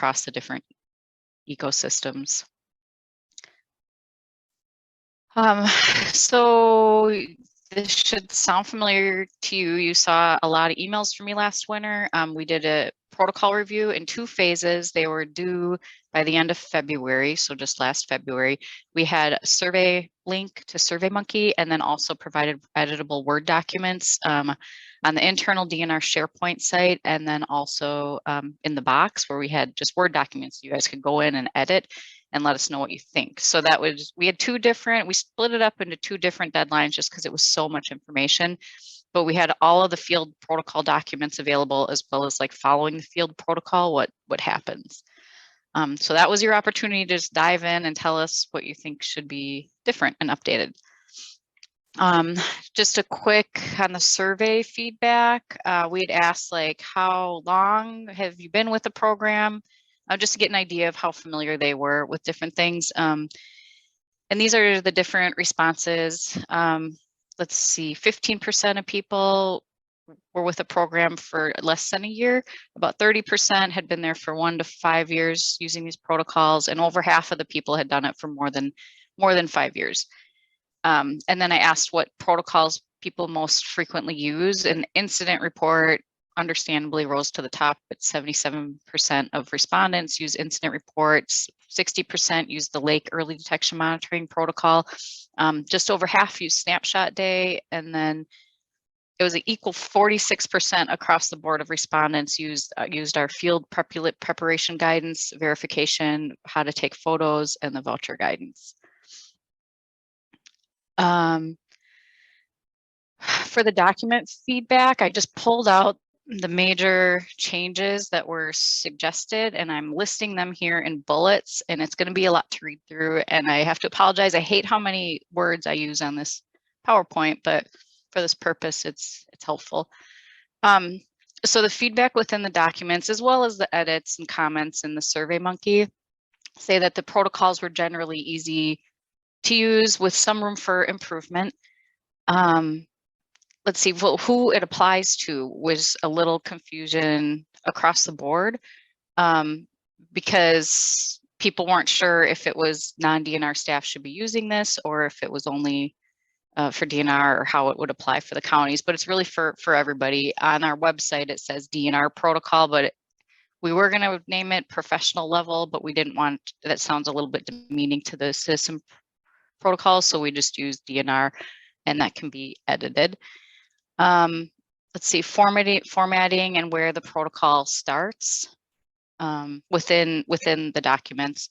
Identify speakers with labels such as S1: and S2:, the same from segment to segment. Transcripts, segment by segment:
S1: across the different ecosystems. So this should sound familiar to you. You saw a lot of emails from me last winter. We did a protocol review in 2 phases. They were due by the end of February, so just last February. We had a survey link to SurveyMonkey and then also provided editable Word documents on the internal DNR SharePoint site, and then also in the box where we had just Word documents you guys could go in and edit and let us know what you think. So that was, we split it up into 2 different deadlines just because it was so much information, but we had all of the field protocol documents available, as well as like following the field protocol, what happens. So that was your opportunity to just dive in and tell us what you think should be different and updated. Just a quick on the survey feedback. We had asked like, how long have you been with the program? Just to get an idea of how familiar they were with different things. And these are the different responses. Let's see, 15% of people were with the program for less than a year. About 30% had been there for 1 to 5 years using these protocols, and over half of the people had done it for more than 5 years. And then I asked what protocols people most frequently use, and incident report understandably rose to the top at 77% of respondents use incident reports, 60% use the Lake Early Detection Monitoring Protocol, just over half use Snapshot Day, and then it was an equal 46% across the board of respondents used our field preparation guidance, verification, how to take photos, and the voucher guidance. For the document feedback, I just pulled out the major changes that were suggested, and I'm listing them here in bullets, and it's going to be a lot to read through, and I have to apologize. I hate how many words I use on this PowerPoint, but for this purpose, it's helpful. So the feedback within the documents, as well as the edits and comments in the SurveyMonkey, say that the protocols were generally easy to use with some room for improvement. Let's see, well, who it applies to was a little confusion across the board, because people weren't sure if it was non-DNR staff should be using this or if it was only for DNR, or how it would apply for the counties, but it's really for everybody. On our website, it says DNR protocol, but we were going to name it professional level, but we didn't want, that sounds a little bit demeaning to the citizen protocol, so we just use DNR, and that can be edited. Let's see, formatting and where the protocol starts within the documents.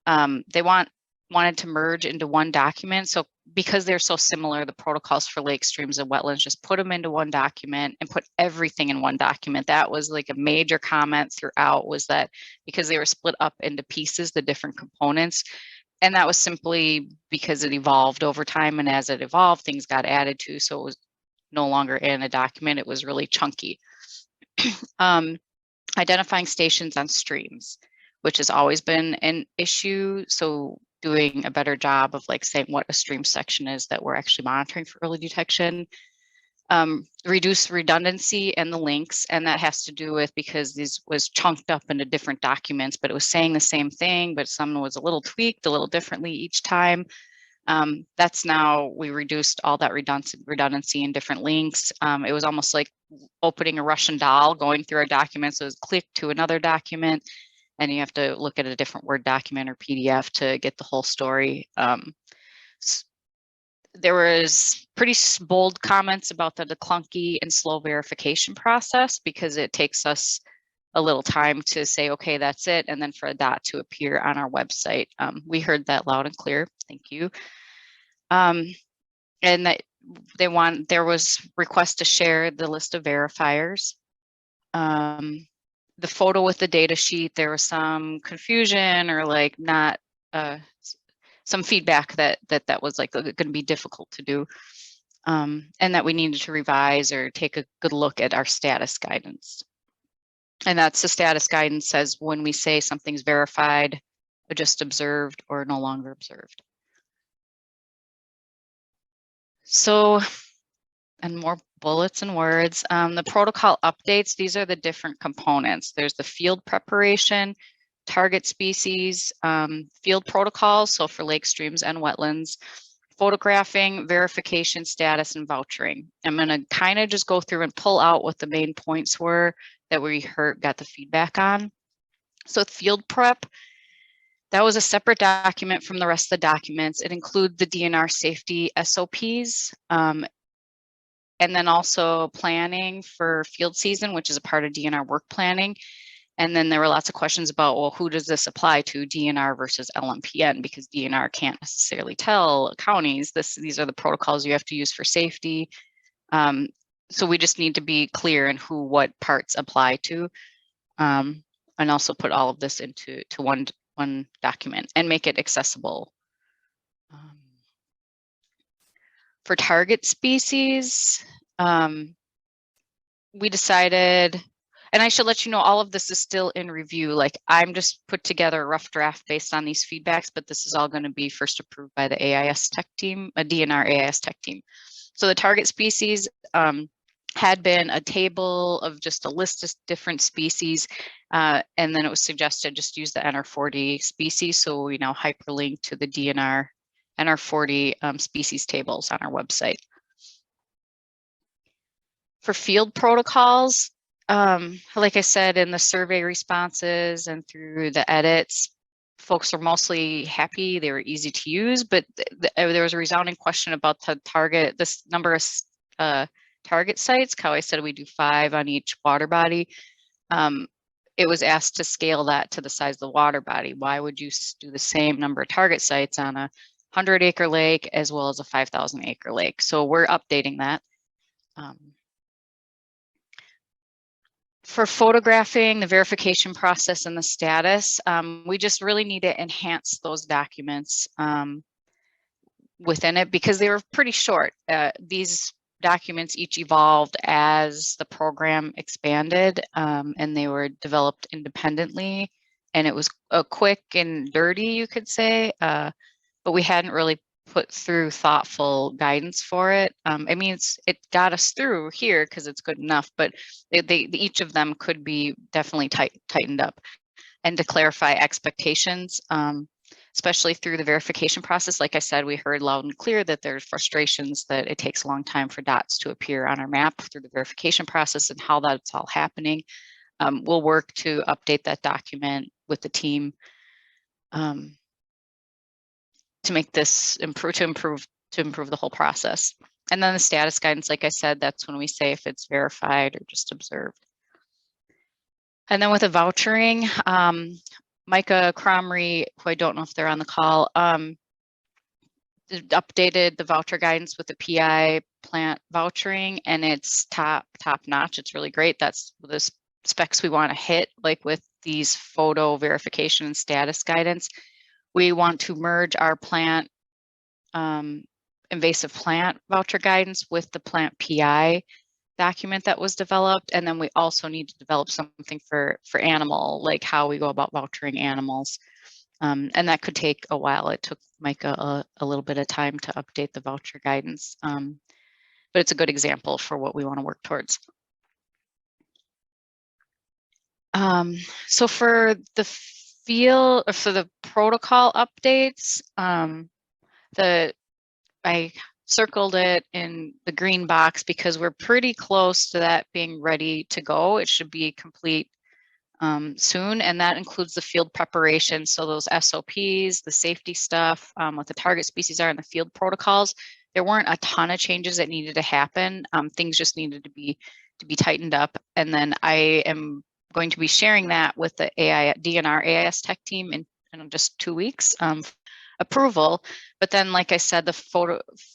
S1: They wanted to merge into one document. So because they're so similar, the protocols for lake, streams, and wetlands, just put them into one document and put everything in one document. That was like a major comment throughout, was that because they were split up into pieces, the different components. And that was simply because it evolved over time. And as it evolved, things got added to. So it was no longer in a document. It was really chunky. Identifying stations on streams, which has always been an issue. So doing a better job of like saying what a stream section is that we're actually monitoring for early detection. Reduce redundancy and the links, and that has to do with because this was chunked up into different documents, but it was saying the same thing, but some was a little tweaked a little differently each time. That's now, we reduced all that redundancy in different links. It was almost like opening a Russian doll, going through our documents. So it was click to another document, and you have to look at a different Word document or PDF to get the whole story. There was pretty bold comments about the clunky and slow verification process, because it takes us a little time to say, okay, that's it, and then for that to appear on our website. We heard that loud and clear. Thank you. And that there was request to share the list of verifiers. The photo with the data sheet, there was some confusion or like not some feedback that was like going to be difficult to do, and that we needed to revise or take a good look at our status guidance. And that's the status guidance says when we say something's verified, or just observed, or no longer observed. So, and more bullets and words, the protocol updates, these are the different components. There's the field preparation, target species, field protocols, so for lakes, streams, and wetlands, photographing, verification, status, and vouchering. I'm going to kind of just go through and pull out what the main points were that we got the feedback on. So field prep, that was a separate document from the rest of the documents. It includes the DNR safety SOPs, and then also planning for field season, which is a part of DNR work planning. And then there were lots of questions about, well, who does this apply to, DNR versus LMPN, because DNR can't necessarily tell counties these are the protocols you have to use for safety. So we just need to be clear in what parts apply to, and also put all of this into one document and make it accessible. For target species, we decided, and I should let you know, all of this is still in review. Like, I'm just put together a rough draft based on these feedbacks, but this is all going to be first approved by the AIS tech team, a DNR AIS tech team. So the target species had been a table of just a list of different species, and then it was suggested just use the NR40 species. So we now hyperlink to the DNR NR40 species tables on our website. For field protocols, like I said, in the survey responses and through the edits, folks are mostly happy. They were easy to use, but there was a resounding question about this number of target sites. How I said we do 5 on each water body. It was asked to scale that to the size of the water body. Why would you do the same number of target sites on a 100-acre lake as well as a 5,000-acre lake? So we're updating that. For photographing, the verification process and the status, we just really need to enhance those documents within it because they were pretty short. These documents each evolved as the program expanded, and they were developed independently, and it was quick and dirty, you could say, but we hadn't really put through thoughtful guidance for it. I mean, it got us through here because it's good enough, but each of them could be definitely tightened up. And to clarify expectations, especially through the verification process, like I said, we heard loud and clear that there's frustrations that it takes a long time for dots to appear on our map through the verification process and how that's all happening. We'll work to update that document with the team to make this improve the whole process. And then the status guidance, like I said, that's when we say if it's verified or just observed. And then with the vouchering, Micah Cromry, who I don't know if they're on the call, updated the voucher guidance with the PI plant vouchering, and it's top notch. It's really great. That's the specs we want to hit, like with these photo verification and status guidance. We want to merge our plant invasive plant voucher guidance with the plant PI document that was developed, and then we also need to develop something for animal, like how we go about vouchering animals, and that could take a while. It took Micah a little bit of time to update the voucher guidance, but it's a good example for what we want to work towards. So for the field, or for the protocol updates, I circled it in the green box because we're pretty close to that being ready to go. It should be complete soon, and that includes the field preparation. So those SOPs, the safety stuff, what the target species are, and the field protocols. There weren't a ton of changes that needed to happen. Things just needed to be tightened up, and then I am going to be sharing that with the DNR AIS tech team in just 2 weeks. Approval, but then, like I said, the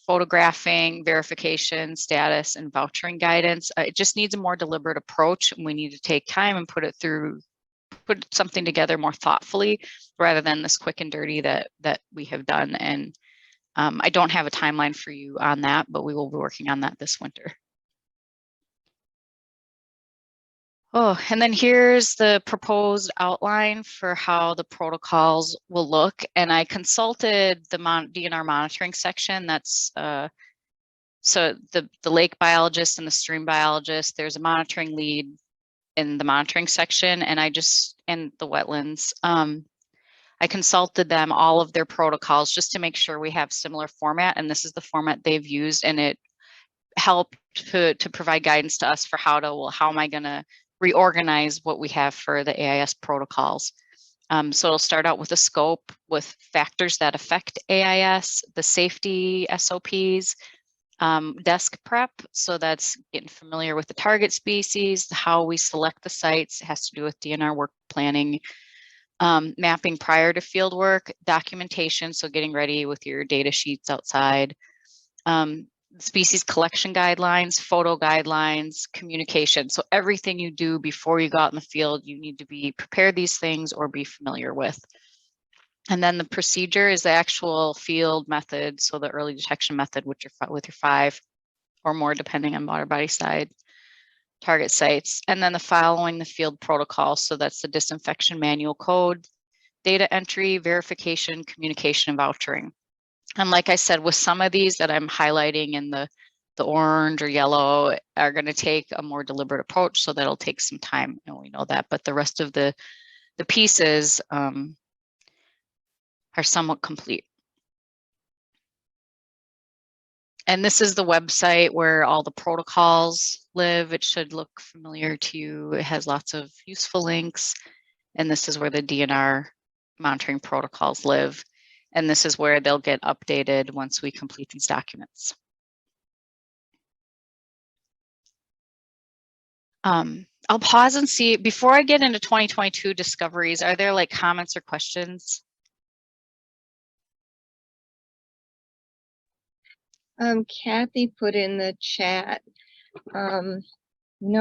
S1: photographing, verification, status, and vouchering guidance, it just needs a more deliberate approach, and we need to take time and put something together more thoughtfully rather than this quick and dirty that we have done. And I don't have a timeline for you on that, but we will be working on that this winter. Oh, and then here's the proposed outline for how the protocols will look. And I consulted the DNR monitoring section. That's so the lake biologist and the stream biologist. There's a monitoring lead in the monitoring section, and and the wetlands. I consulted them all of their protocols just to make sure we have similar format, and this is the format they've used, and it helped to provide guidance to us for how am I going to reorganize what we have for the AIS protocols. So it'll start out with a scope with factors that affect AIS, the safety SOPs, desk prep. So that's getting familiar with the target species, how we select the sites. It has to do with DNR work planning, mapping prior to field work, documentation. So getting ready with your data sheets outside, species collection guidelines, photo guidelines, communication. So everything you do before you go out in the field, you need to be prepared these things or be familiar with. And then the procedure is the actual field method. So the early detection method with your 5 or more, depending on water body side, target sites. And then the following the field protocol. So that's the disinfection manual code, data entry, verification, communication, and vouchering. And like I said, with some of these that I'm highlighting in the orange or yellow are going to take a more deliberate approach, so that'll take some time, and we know that. But the rest of the pieces are somewhat complete. And this is the website where all the protocols live. It should look familiar to you. It has lots of useful links, and this is where the DNR monitoring protocols live. And this is where they'll get updated once we complete these documents. I'll pause and see, before I get into 2022 discoveries, are there like comments or questions?
S2: Kathy put in the chat, no,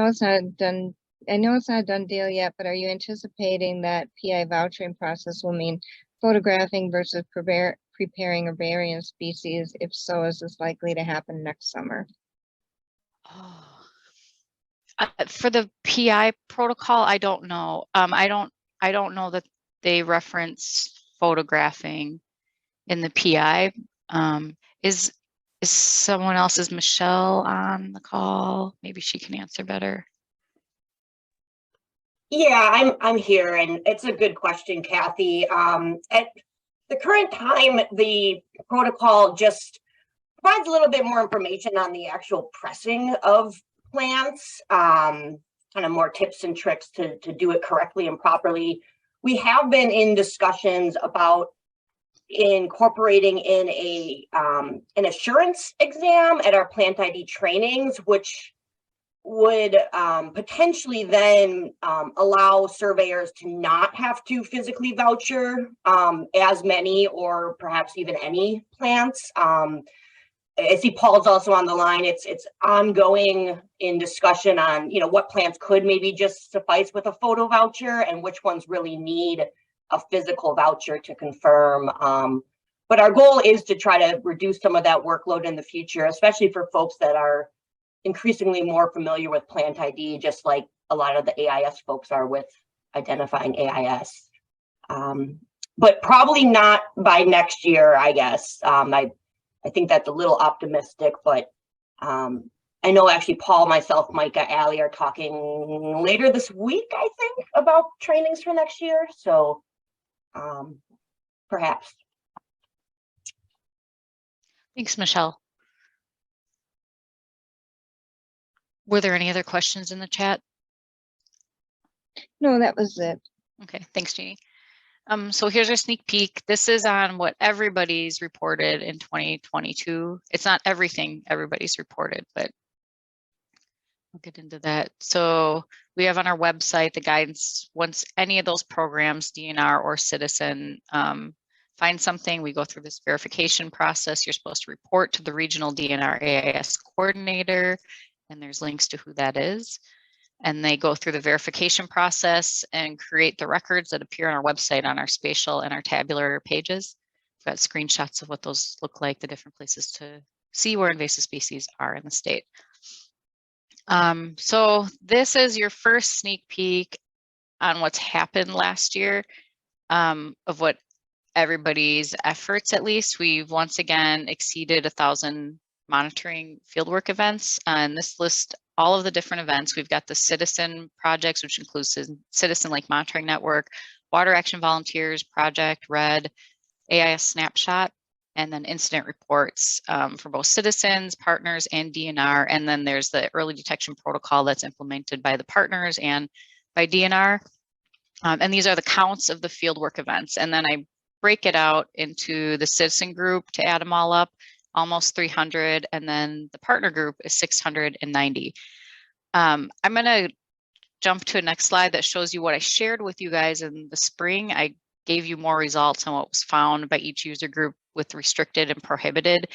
S2: it's not done. I know it's not a done deal yet, but are you anticipating that PI vouchering process will mean photographing versus preparing a variant species? If so, is this likely to happen next summer?
S1: Oh. For the PI protocol, I don't know. I don't know that they reference photographing in the PI. Is someone else, is Michelle on the call? Maybe she can answer better.
S3: Yeah, I'm here, and it's a good question, Kathy. At the current time, the protocol just provides a little bit more information on the actual pressing of plants, kind of more tips and tricks to do it correctly and properly. We have been in discussions about incorporating in an assurance exam at our plant ID trainings, which would potentially then allow surveyors to not have to physically voucher as many or perhaps even any plants. I see Paul's also on the line. It's ongoing in discussion on, you know, what plants could maybe just suffice with a photo voucher and which ones really need a physical voucher to confirm. But our goal is to try to reduce some of that workload in the future, especially for folks that are increasingly more familiar with plant ID, just like a lot of the AIS folks are with identifying AIS. But probably not by next year, I guess. I think that's a little optimistic, but I know actually Paul, myself, Micah, Allie are talking later this week, I think, about trainings for next year. So perhaps.
S1: Thanks, Michelle. Were there any other questions in the chat?
S2: No, that was it.
S1: Okay, thanks, Jeannie. So here's our sneak peek. This is on what everybody's reported in 2022. It's not everything everybody's reported, but we'll get into that. So we have on our website the guidance. Once any of those programs, DNR or Citizen, find something, we go through this verification process. You're supposed to report to the Regional DNR AIS Coordinator, and there's links to who that is. And they go through the verification process and create the records that appear on our website on our spatial and our tabular pages. We've got screenshots of what those look like, the different places to see where invasive species are in the state. So this is your first sneak peek on what's happened last year, of what everybody's efforts, at least. We've once again exceeded 1,000 monitoring fieldwork events, and this list all of the different events. We've got the citizen projects, which includes Citizen Lake Monitoring Network, Water Action Volunteers, Project Red, AIS Snapshot, and then incident reports for both citizens, partners, and DNR. And then there's the early detection protocol that's implemented by the partners and by DNR. And these are the counts of the fieldwork events. And then I break it out into the citizen group to add them all up, almost 300. And then the partner group is 690. I'm going to jump to a next slide that shows you what I shared with you guys in the spring. I gave you more results on what was found by each user group with restricted and prohibited.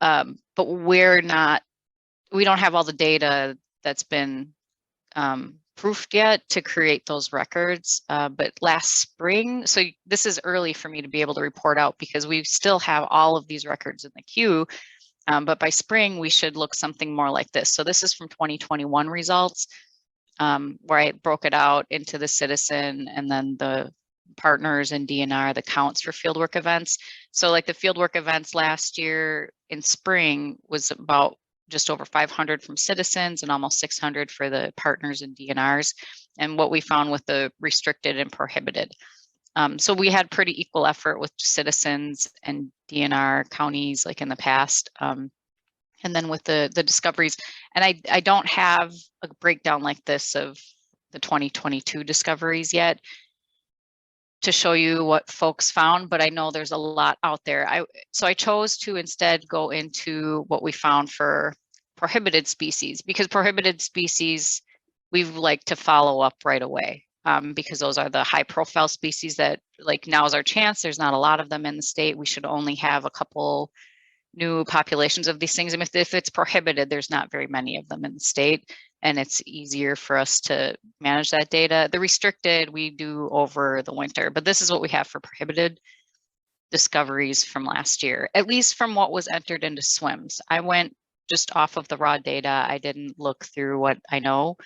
S1: But we don't have all the data that's been proofed yet to create those records. But last spring, so this is early for me to be able to report out because we still have all of these records in the queue. But by spring, we should look something more like this. So this is from 2021 results, where I broke it out into the citizen and then the partners and DNR, the counts for fieldwork events. So like the fieldwork events last year in spring was about just over 500 from citizens and almost 600 for the partners and DNRs. And what we found with the restricted and prohibited. So we had pretty equal effort with citizens and DNR counties like in the past. And then with the discoveries, and I don't have a breakdown like this of the 2022 discoveries yet to show you what folks found, but I know there's a lot out there. So I chose to instead go into what we found for prohibited species, because prohibited species, we like to follow up right away, because those are the high profile species that like now is our chance. There's not a lot of them in the state. We should only have a couple new populations of these things. And if it's prohibited, there's not very many of them in the state, and it's easier for us to manage that data. The restricted we do over the winter, but this is what we have for prohibited discoveries from last year, at least from what was entered into SWIMS. I went just off of the raw data. I didn't look through what I know,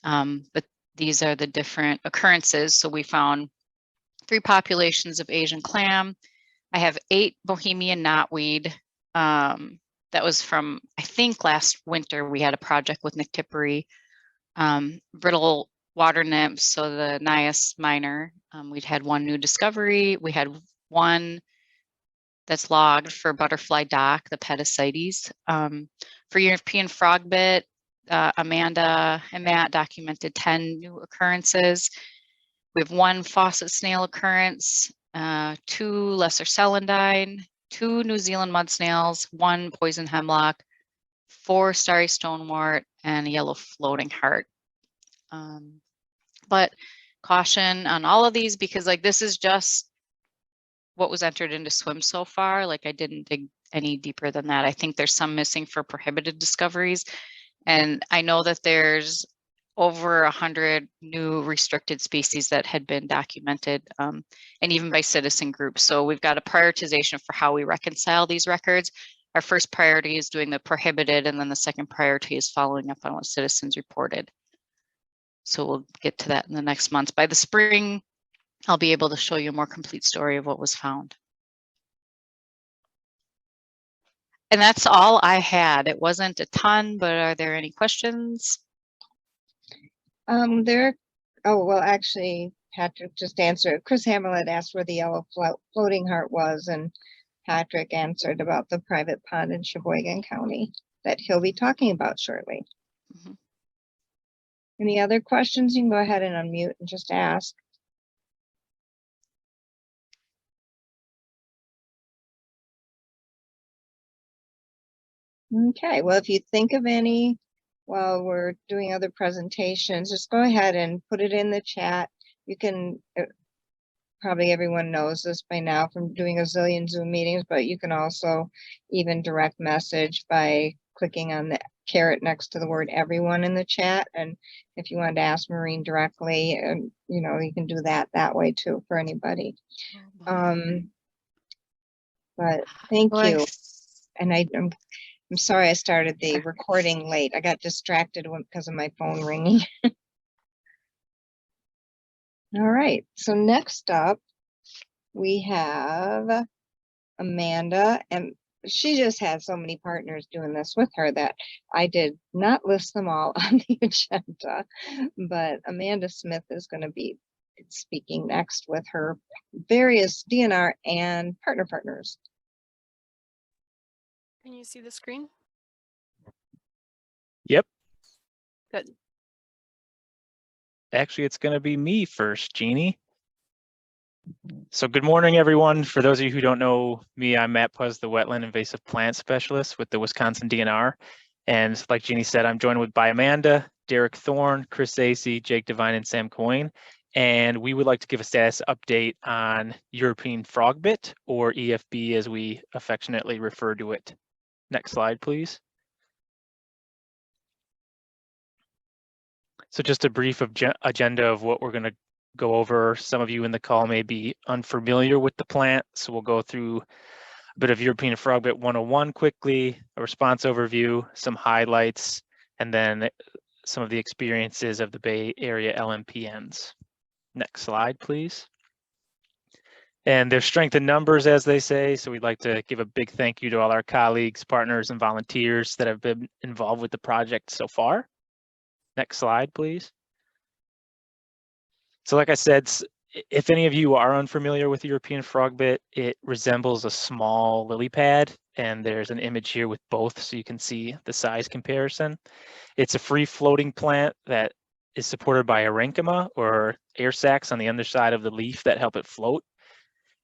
S1: but these are the different occurrences. So we found 3 populations of Asian clam. I have 8 Bohemian knotweed. That was from, I think last winter, we had a project with Nictippery, brittle water nymphs, so the AIS minor. We'd had 1 new discovery. We had 1 that's logged for butterfly dock, the Pedicites. For European frogbit, Amanda and Matt documented 10 new occurrences. We have 1 faucet snail occurrence, 2 lesser celandine, 2 New Zealand mud snails, 1 poison hemlock, 4 starry stonewort, and a yellow floating heart. But caution on all of these, because like this is just what was entered into SWIM so far. Like I didn't dig any deeper than that. I think there's some missing for prohibited discoveries. And I know that there's over 100 new restricted species that had been documented, and even by citizen groups. So we've got a prioritization for how we reconcile these records. Our first priority is doing the prohibited, and then the second priority is following up on what citizens reported. So we'll get to that in the next months. By the spring, I'll be able to show you a more complete story of what was found. And that's all I had. It wasn't a ton, but are there any questions?
S2: Actually, Patrick just answered. Chris Hammerlet asked where the yellow floating heart was, and Patrick answered about the private pond in Sheboygan County that he'll be talking about shortly.
S1: Mm-hmm.
S2: Any other questions? You can go ahead and unmute and just ask. Okay, well, if you think of any while we're doing other presentations, just go ahead and put it in the chat. You can, probably everyone knows this by now from doing a zillion Zoom meetings, but you can also even direct message by clicking on the caret next to the word everyone in the chat. And if you wanted to ask Maureen directly, you know, you can do that way too for anybody. But thank you. And I'm sorry I started the recording late. I got distracted because of my phone ringing. All right, so next up we have Amanda, and she just had so many partners doing this with her that I did not list them all on the agenda. But Amanda Smith is going to be speaking next with her various DNR and partners.
S4: Can you see the screen?
S5: Yep.
S4: Good.
S5: Actually, it's going to be me first, Jeannie. So good morning, everyone. For those of you who don't know me, I'm Matt Puz, the Wetland Invasive Plant Specialist with the Wisconsin DNR. And like Jeannie said, I'm joined by Amanda, Derek Thorne, Chris Acey, Jake Devine, and Sam Coyne. And we would like to give a status update on European frogbit, or EFB as we affectionately refer to it. Next slide, please. So just a brief agenda of what we're going to go over. Some of you in the call may be unfamiliar with the plant, so we'll go through a bit of European frogbit 101 quickly, a response overview, some highlights, and then some of the experiences of the Bay Area LMPNs. Next slide, please. And there's strength in numbers, as they say, so we'd like to give a big thank you to all our colleagues, partners, and volunteers that have been involved with the project so far. Next slide, please. So like I said, if any of you are unfamiliar with European frogbit, it resembles a small lily pad, and there's an image here with both so you can see the size comparison. It's a free floating plant that is supported by parenchyma, or air sacs on the underside of the leaf that help it float.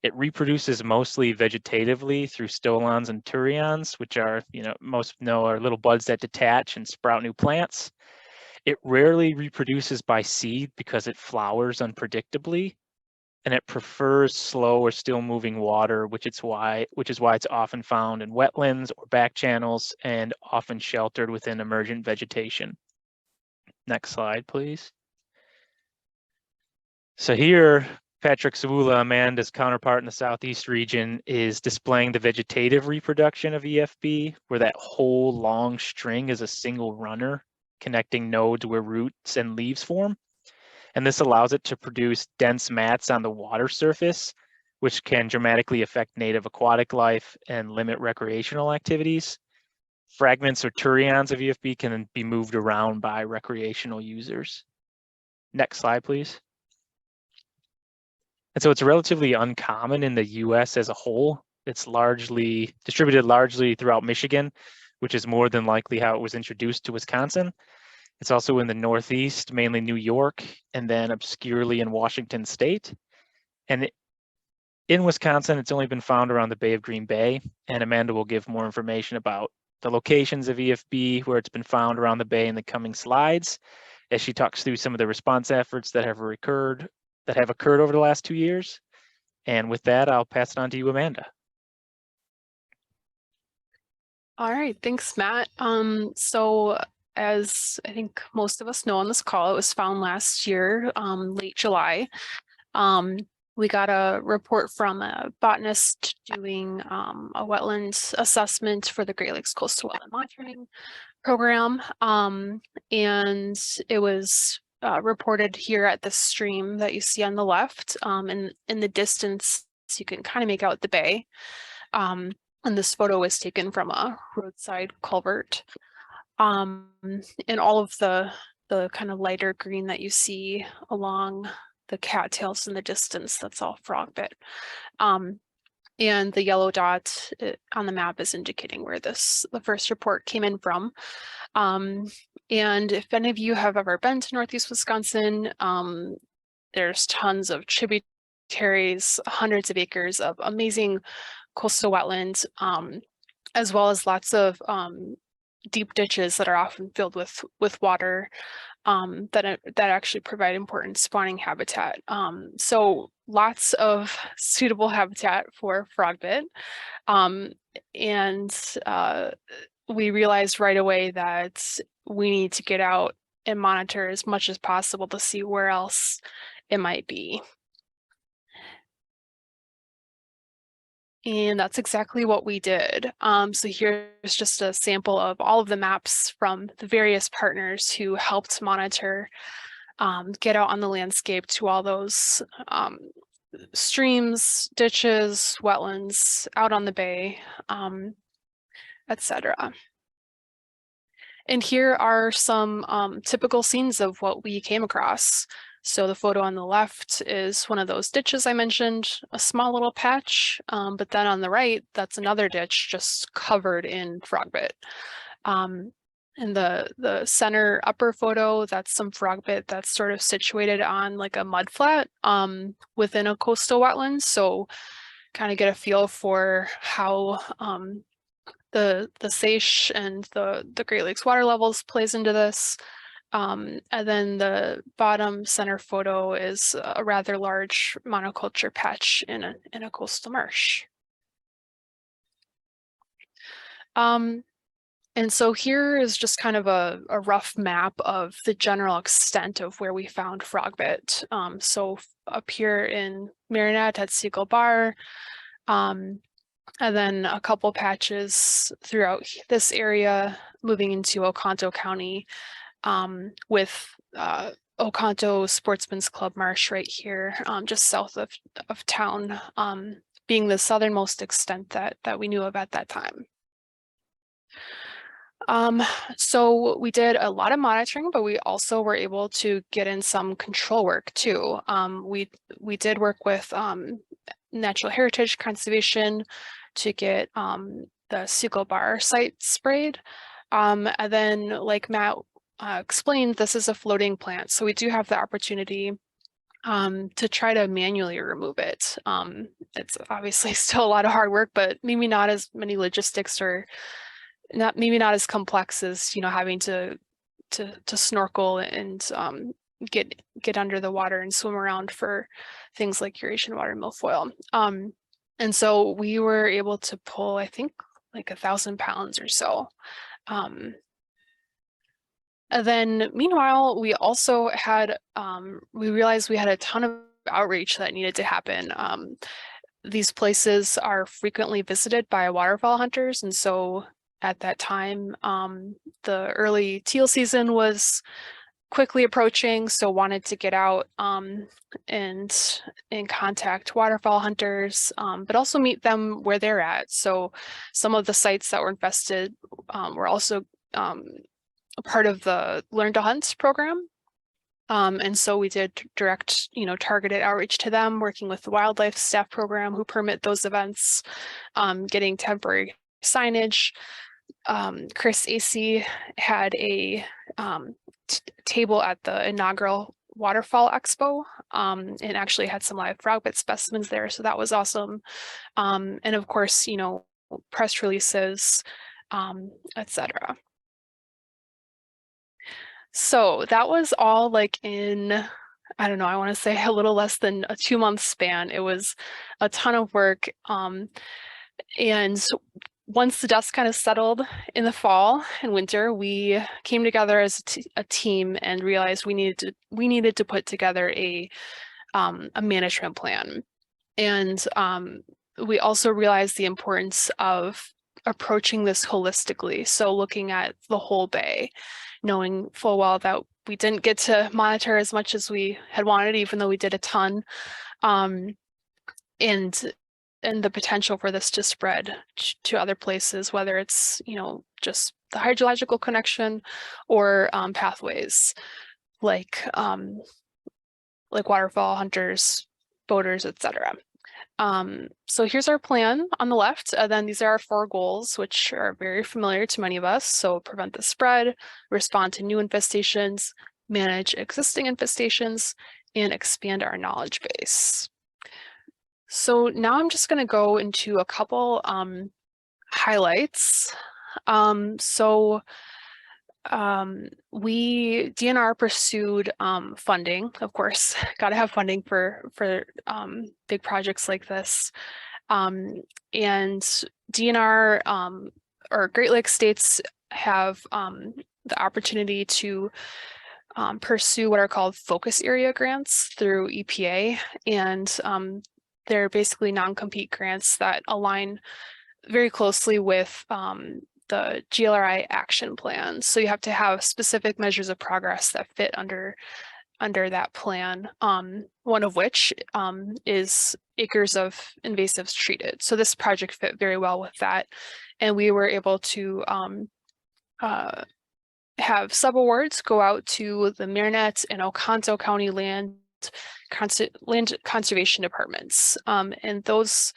S5: It reproduces mostly vegetatively through stolons and turions, which are, most know are little buds that detach and sprout new plants. It rarely reproduces by seed because it flowers unpredictably, and it prefers slow or still moving water, which is why it's often found in wetlands or back channels and often sheltered within emergent vegetation. Next slide, please. So here, Patrick Siwula, Amanda's counterpart in the Southeast region, is displaying the vegetative reproduction of EFB, where that whole long string is a single runner connecting nodes where roots and leaves form. And this allows it to produce dense mats on the water surface, which can dramatically affect native aquatic life and limit recreational activities. Fragments or turions of EFB can be moved around by recreational users. Next slide, please. And so it's relatively uncommon in the US as a whole. It's distributed largely throughout Michigan, which is more than likely how it was introduced to Wisconsin. It's also in the Northeast, mainly New York, and then obscurely in Washington State. And in Wisconsin, it's only been found around the Bay of Green Bay, and Amanda will give more information about the locations of EFB where it's been found around the Bay in the coming slides, as she talks through some of the response efforts that have occurred over the last 2 years. And with that, I'll pass it on to you, Amanda.
S4: All right, thanks, Matt. So as I think most of us know on this call, it was found last year, late July. We got a report from a botanist doing a wetlands assessment for the Great Lakes Coastal Wetland Monitoring Program. And it was reported here at the stream that you see on the left. And in the distance, you can kind of make out the bay. And this photo was taken from a roadside culvert. And all of the kind of lighter green that you see along the cattails in the distance, that's all frogbit. And the yellow dot on the map is indicating where the first report came in from. And if any of you have ever been to Northeast Wisconsin, there's tons of tributaries, hundreds of acres of amazing coastal wetlands, as well as lots of deep ditches that are often filled with water that actually provide important spawning habitat. So lots of suitable habitat for frogbit. And we realized right away that we need to get out and monitor as much as possible to see where else it might be. And that's exactly what we did. So here's just a sample of all of the maps from the various partners who helped monitor, get out on the landscape to all those streams, ditches, wetlands out on the bay. etc. And here are some typical scenes of what we came across. So the photo on the left is one of those ditches I mentioned, a small little patch, but then on the right, that's another ditch just covered in frogbit. In the center upper photo, that's some frogbit that's sort of situated on like a mud flat within a coastal wetland. So kind of get a feel for how the Seiche and the Great Lakes water levels plays into this. And then the bottom center photo is a rather large monoculture patch in a coastal marsh. And so here is just kind of a rough map of the general extent of where we found frogbit. So up here in Marinette at Siegel Bar, and then a couple patches throughout this area, moving into Oconto County, with Oconto Sportsman's Club Marsh right here, just south of town, being the southernmost extent that we knew of at that time. So we did a lot of monitoring, but we also were able to get in some control work too. We did work with Natural Heritage Conservation to get the Siegel Bar site sprayed. And then, like Matt explained, this is a floating plant, so we do have the opportunity to try to manually remove it. It's obviously still a lot of hard work, but maybe not as many logistics or maybe not as complex as, having to snorkel and get under the water and swim around for things like Eurasian water milfoil. And so we were able to pull, I think, like 1,000 pounds or so. And then meanwhile, we also had, we realized we had a ton of outreach that needed to happen. These places are frequently visited by waterfowl hunters, and so at that time, the early teal season was quickly approaching, so wanted to get out and contact waterfowl hunters, but also meet them where they're at. So some of the sites that were infested were also a part of the Learn to Hunt program. And so we did direct, targeted outreach to them, working with the wildlife staff program who permit those events, getting temporary signage. Chris Acey had a table at the inaugural Waterfall Expo, and actually had some live frogbit specimens there, so that was awesome. And of course, press releases, etc. So that was all like in, I don't know, I want to say a little less than a 2-month span. It was a ton of work. And once the dust kind of settled in the fall and winter, we came together as a team and realized we needed to put together a management plan. And we also realized the importance of approaching this holistically. So looking at the whole bay, knowing full well that we didn't get to monitor as much as we had wanted, even though we did a ton. And the potential for this to spread to other places, whether it's, just the hydrological connection or pathways like waterfowl hunters, boaters, etc. So here's our plan on the left. Then these are our 4 goals, which are very familiar to many of us. So prevent the spread, respond to new infestations, manage existing infestations, and expand our knowledge base. So now I'm just going to go into a couple highlights. DNR pursued funding, of course, got to have funding for big projects like this. And DNR or Great Lakes states have the opportunity to pursue what are called focus area grants through EPA, and they're basically non-compete grants that align very closely with the GLRI action plan. So you have to have specific measures of progress that fit under under that plan, one of which is acres of invasives treated. So this project fit very well with that. And we were able to have subawards go out to the Marinette and Oconto County land conservation departments. And those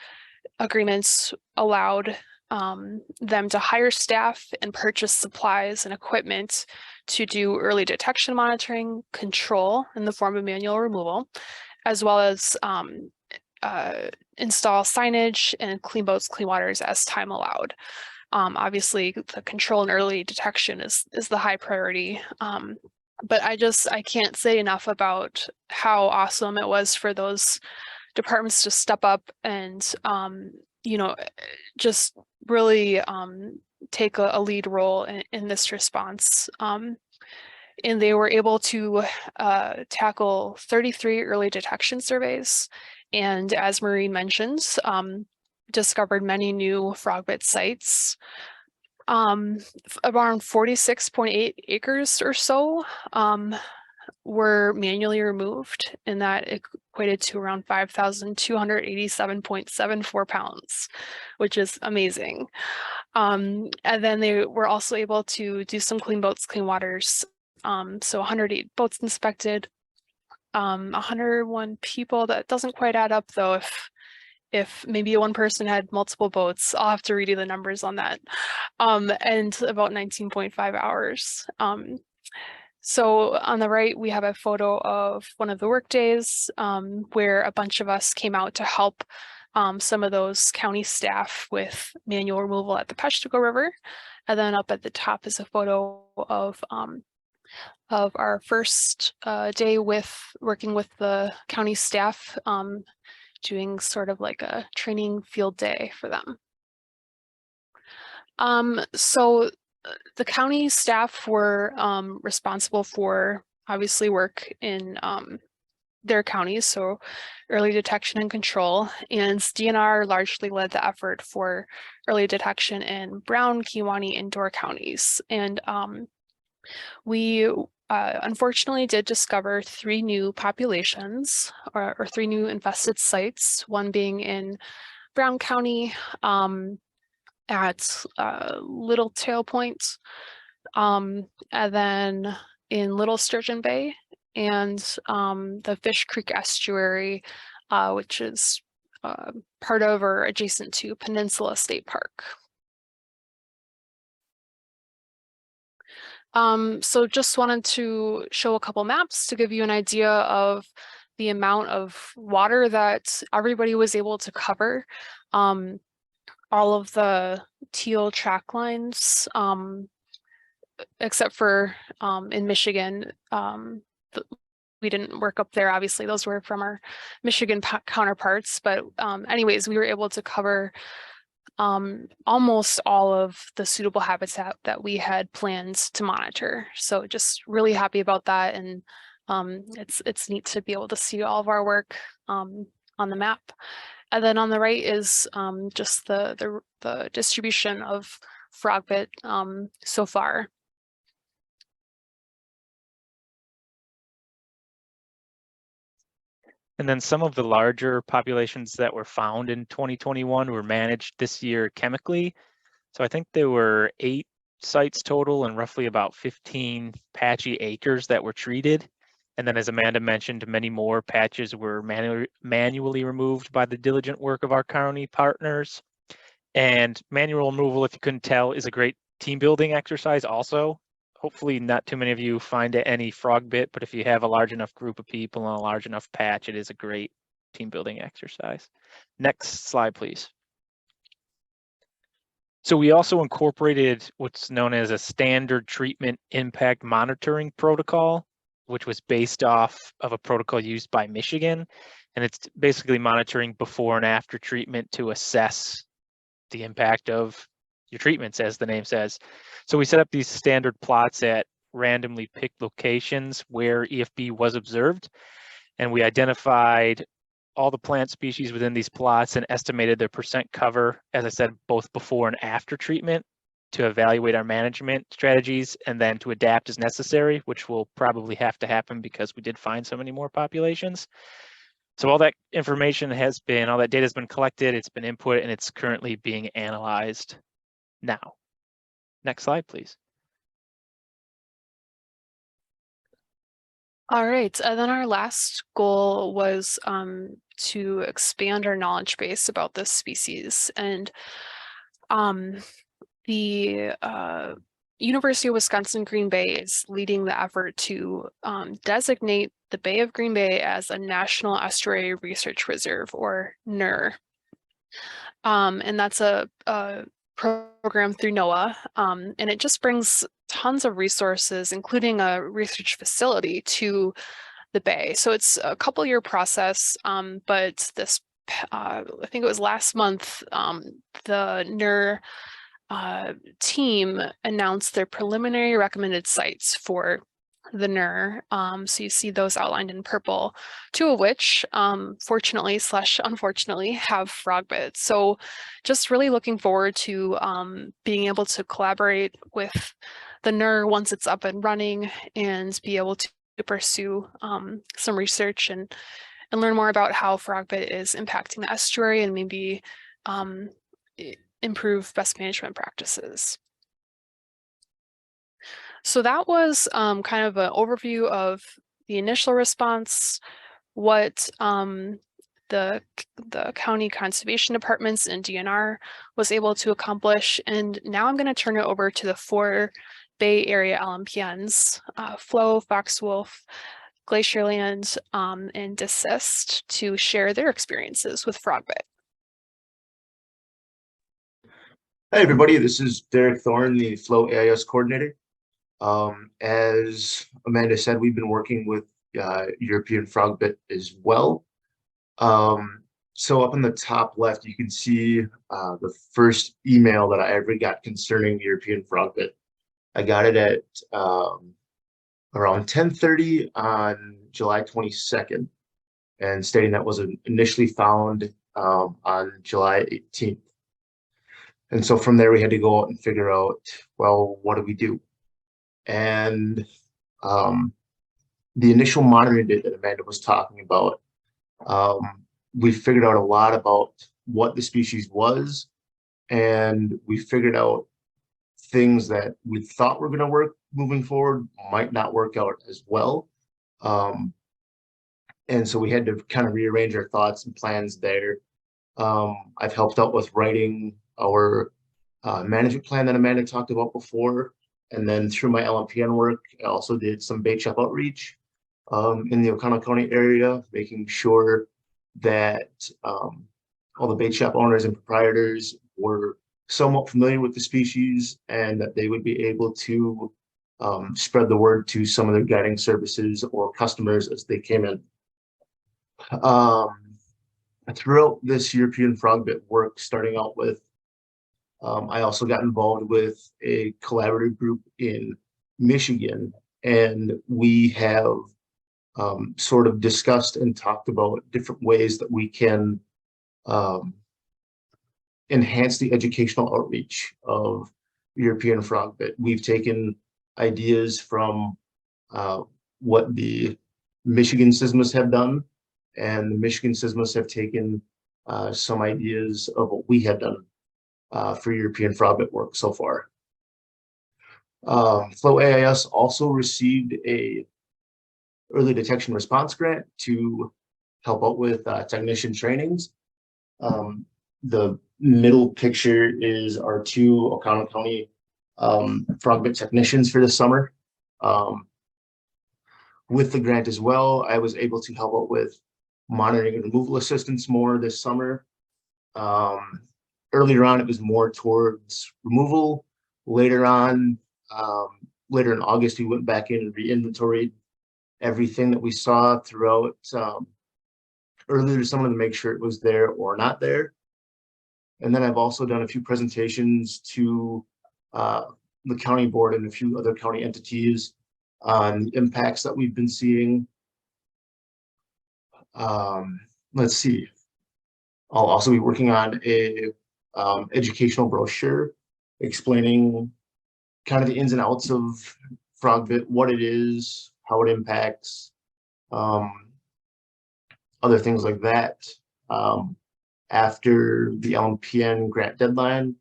S4: agreements allowed them to hire staff and purchase supplies and equipment to do early detection monitoring, control in the form of manual removal, as well as install signage and clean boats, clean waters as time allowed. Obviously, the control and early detection is the high priority. But I can't say enough about how awesome it was for those departments to step up and you know, just really take a lead role in this response. And they were able to tackle 33 early detection surveys. And as Maureen mentioned, discovered many new frogbit sites. Around 46.8 acres or so were manually removed, and that equated to around 5,287.74 pounds, which is amazing. And then they were also able to do some clean boats, clean waters. So 108 boats inspected, 101 people. That doesn't quite add up though. If maybe one person had multiple boats, I'll have to redo the numbers on that. And about 19.5 hours. So on the right, we have a photo of one of the work days where a bunch of us came out to help some of those county staff with manual removal at the Peshtigo River. And then up at the top is a photo of our first day with working with the county staff, doing sort of like a training field day for them. So the county staff were responsible for obviously work in their counties, so early detection and control, and DNR largely led the effort for early detection in Brown, Kewaunee, and Door counties. And we unfortunately did discover 3 new populations or 3 new infested sites, one being in Brown County at Little Tail Point, and then in Little Sturgeon Bay and the Fish Creek Estuary, which is part of or adjacent to Peninsula State Park. So just wanted to show a couple maps to give you an idea of the amount of water that everybody was able to cover. All of the teal track lines, except for in Michigan, we didn't work up there, obviously. Those were from our Michigan counterparts. But anyways, we were able to cover almost all of the suitable habitat that we had planned to monitor. So just really happy about that. And it's neat to be able to see all of our work on the map. And then on the right is just the distribution of frogbit so far.
S5: And then some of the larger populations that were found in 2021 were managed this year chemically. So I think there were 8 sites total and roughly about 15 patchy acres that were treated. And then as Amanda mentioned, many more patches were manually removed by the diligent work of our county partners. And manual removal, if you couldn't tell, is a great team building exercise also. Hopefully not too many of you find it any frogbit, but if you have a large enough group of people and a large enough patch, it is a great team building exercise. Next slide, please. So we also incorporated what's known as a standard treatment impact monitoring protocol, which was based off of a protocol used by Michigan. And it's basically monitoring before and after treatment to assess the impact of your treatments, as the name says. So we set up these standard plots at randomly picked locations where EFB was observed, and we identified all the plant species within these plots and estimated their percent cover, as I said, both before and after treatment. to evaluate our management strategies and then to adapt as necessary, which will probably have to happen because we did find so many more populations. So all that information has been, all that data has been collected, it's been input, and it's currently being analyzed now. Next slide, please.
S4: All right, and then our last goal was to expand our knowledge base about this species. And the University of Wisconsin-Green Bay is leading the effort to designate the Bay of Green Bay as a National Estuary Research Reserve, or NER. And that's a program through NOAA, and it just brings tons of resources, including a research facility, to the Bay. So it's a couple-year process, but this, I think it was last month, the NER team announced their preliminary recommended sites for the NER. So you see those outlined in purple, two of which, fortunately / unfortunately, have frogbit. So just really looking forward to being able to collaborate with the NER once it's up and running, and be able to pursue some research and learn more about how frogbit is impacting the estuary, and maybe improve best management practices. So that was kind of an overview of the initial response, what the county conservation departments and DNR was able to accomplish. And now I'm going to turn it over to the 4 Bay Area LMPNs, Flow, Foxwolf, Glacierland, and Desist, to share their experiences with frogbit.
S6: Hi, everybody. This is Derek Thorne, the Flow AIS Coordinator. As Amanda said, we've been working with European frogbit as well. So up in the top left, you can see the first email that I ever got concerning European frogbit. I got it at around 10:30 on July 22nd, and stating that was initially found on July 18th. And so from there, we had to go out and figure out, well, what do we do? And the initial monitoring data that Amanda was talking about, we figured out a lot about what the species was, and we figured out things that we thought were going to work moving forward might not work out as well. And so we had to kind of rearrange our thoughts and plans there. I've helped out with writing our management plan that Amanda talked about before. And then through my LMPN work, I also did some bait shop outreach in the Oconto County area, making sure that all the bait shop owners and proprietors were somewhat familiar with the species, and that they would be able to spread the word to some of their guiding services or customers as they came in. Throughout this European frogbit work, starting out with, I also got involved with a collaborative group in Michigan, and we have sort of discussed and talked about different ways that we can enhance the educational outreach of European frogbit. We've taken ideas from what the Michigan SISMAs have done, and the Michigan SISMAs have taken some ideas of what we have done for European frogbit work so far. Flow AIS also received a early detection response grant to help out with technician trainings. The middle picture is our 2 Oconto County frogbit technicians for the summer. With the grant as well, I was able to help out with monitoring and removal assistance more this summer. Earlier on, it was more towards removal. Later on, later in August, we went back in and re-inventoried everything that we saw throughout earlier summer to make sure it was there or not there. And then I've also done a few presentations to the county board and a few other county entities on the impacts that we've been seeing. Let's see. I'll also be working on a educational brochure explaining kind of the ins and outs of frogbit, what it is, how it impacts, other things like that. After the LMPN grant deadline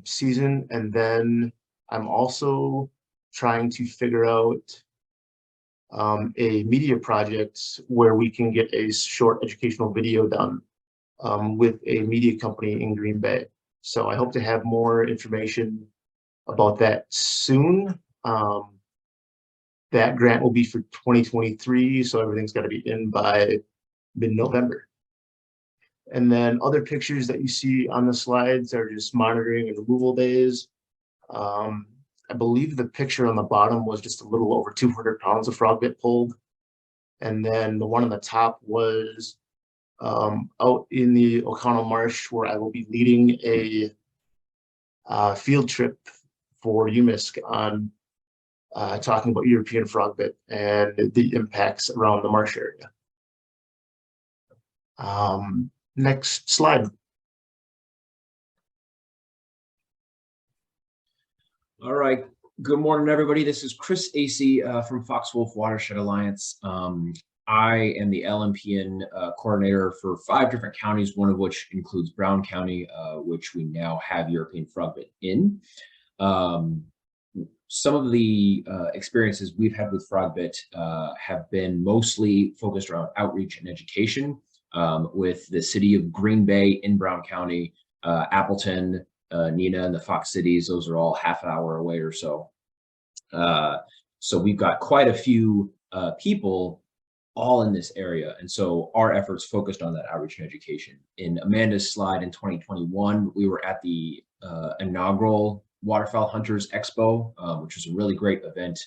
S6: season, and then I'm also trying to figure out a media project where we can get a short educational video done with a media company in Green Bay. So I hope to have more information about that soon. That grant will be for 2023, so everything's got to be in by mid-November. And then other pictures that you see on the slides are just monitoring and removal days. I believe the picture on the bottom was just a little over 200 pounds of frogbit pulled. And then the one on the top was out in the O'Connell Marsh, where I will be leading a field trip for UMISC on talking about European frogbit and the impacts around the marsh area. Next slide.
S7: All right. Good morning, everybody. This is Chris Acey from Fox Wolf Watershed Alliance. I am the LMPN coordinator for 5 different counties, one of which includes Brown County, which we now have European frogbit in. Some of the experiences we've had with frogbit have been mostly focused around outreach and education with the city of Green Bay in Brown County, Appleton, Neenah, and the Fox cities. Those are all half an hour away or so. So we've got quite a few people all in this area. And so our efforts focused on that outreach and education. In Amanda's slide in 2021, we were at the inaugural Waterfowl Hunters Expo, which was a really great event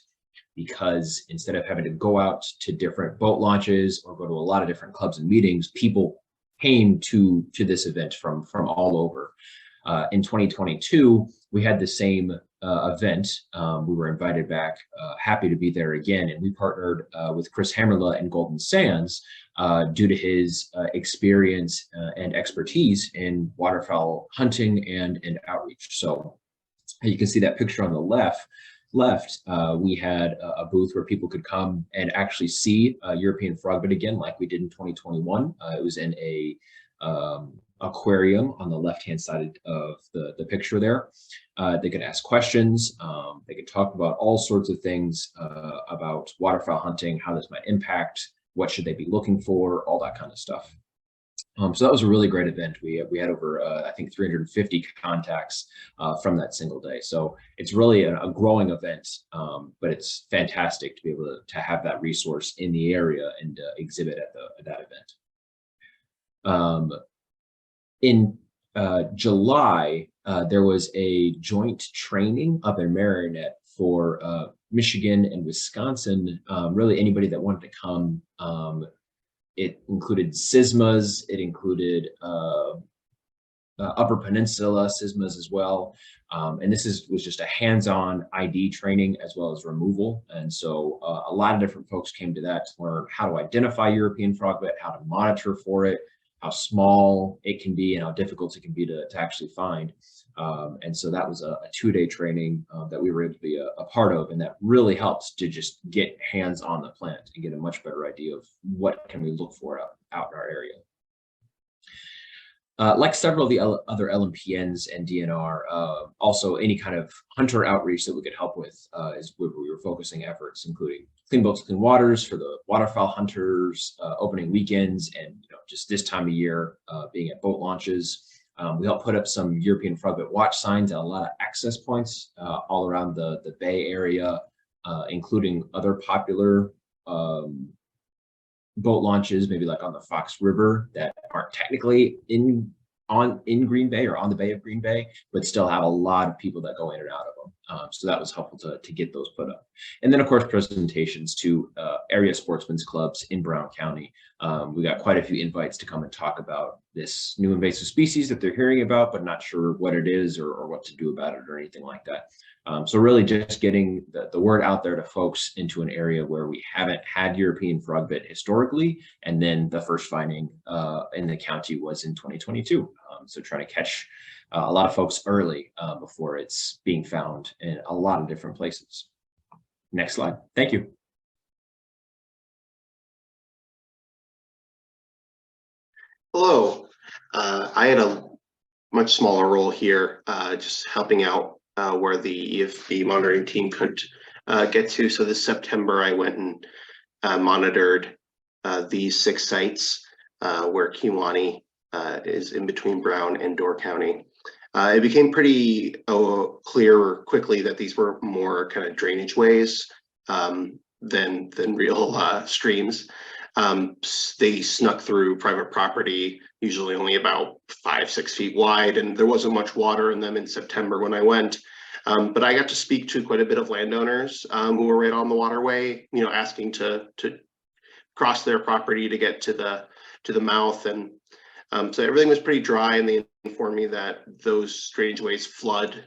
S7: because instead of having to go out to different boat launches or go to a lot of different clubs and meetings, people came to this event from all over. In 2022, we had the same event. We were invited back, happy to be there again. And we partnered with Chris Hammerla and Golden Sands due to his experience and expertise in waterfowl hunting and outreach. So you can see that picture on the left, we had a booth where people could come and actually see European frogbit again, like we did in 2021. It was in a aquarium on the left-hand side of the picture there. They could ask questions. They could talk about all sorts of things about waterfowl hunting, how this might impact, what should they be looking for, all that kind of stuff. So that was a really great event. We had over, I think, 350 contacts from that single day. So it's really a growing event, but it's fantastic to be able to have that resource in the area and exhibit at that event. In July, there was a joint training up in Marinette for Michigan and Wisconsin, really anybody that wanted to come. It included SISMAs, it included Upper Peninsula SISMAs as well. And this was just a hands-on ID training as well as removal. And so a lot of different folks came to that to learn how to identify European frogbit, how to monitor for it, how small it can be and how difficult it can be to actually find. And so that was a 2-day training that we were able to be a part of, and that really helps to just get hands on the plant and get a much better idea of what can we look for out in our area. Like several of the other LMPNs and DNR, also any kind of hunter outreach that we could help with is where we were focusing efforts, including Clean Boats, Clean Waters for the waterfowl hunters, opening weekends, and just this time of year being at boat launches. We helped put up some European frogbit watch signs at a lot of access points all around the Bay area, including other popular boat launches, maybe like on the Fox River that aren't technically in Green Bay or on the Bay of Green Bay, but still have a lot of people that go in and out of them. So that was helpful to get those put up. And then of course, presentations to area sportsmen's clubs in Brown County. We got quite a few invites to come and talk about this new invasive species that they're hearing about, but not sure what it is or what to do about it or anything like that. So really just getting the word out there to folks into an area where we haven't had European frogbit historically. And then the first finding in the county was in 2022. So try to catch a lot of folks early before it's being found in a lot of different places. Next slide. Thank you.
S8: Hello. I had a much smaller role here, just helping out where the EFB monitoring team couldn't get to. So this September, I went and monitored these 6 sites where Kewaunee is in between Brown and Door County. It became pretty clear quickly that these were more kind of drainage ways than real streams. They snuck through private property, usually only about 5-6 feet wide, and there wasn't much water in them in September when I went. But I got to speak to quite a bit of landowners who were right on the waterway, you know, asking to cross their property to get to the mouth, and so everything was pretty dry, and they informed me that those drainage ways flood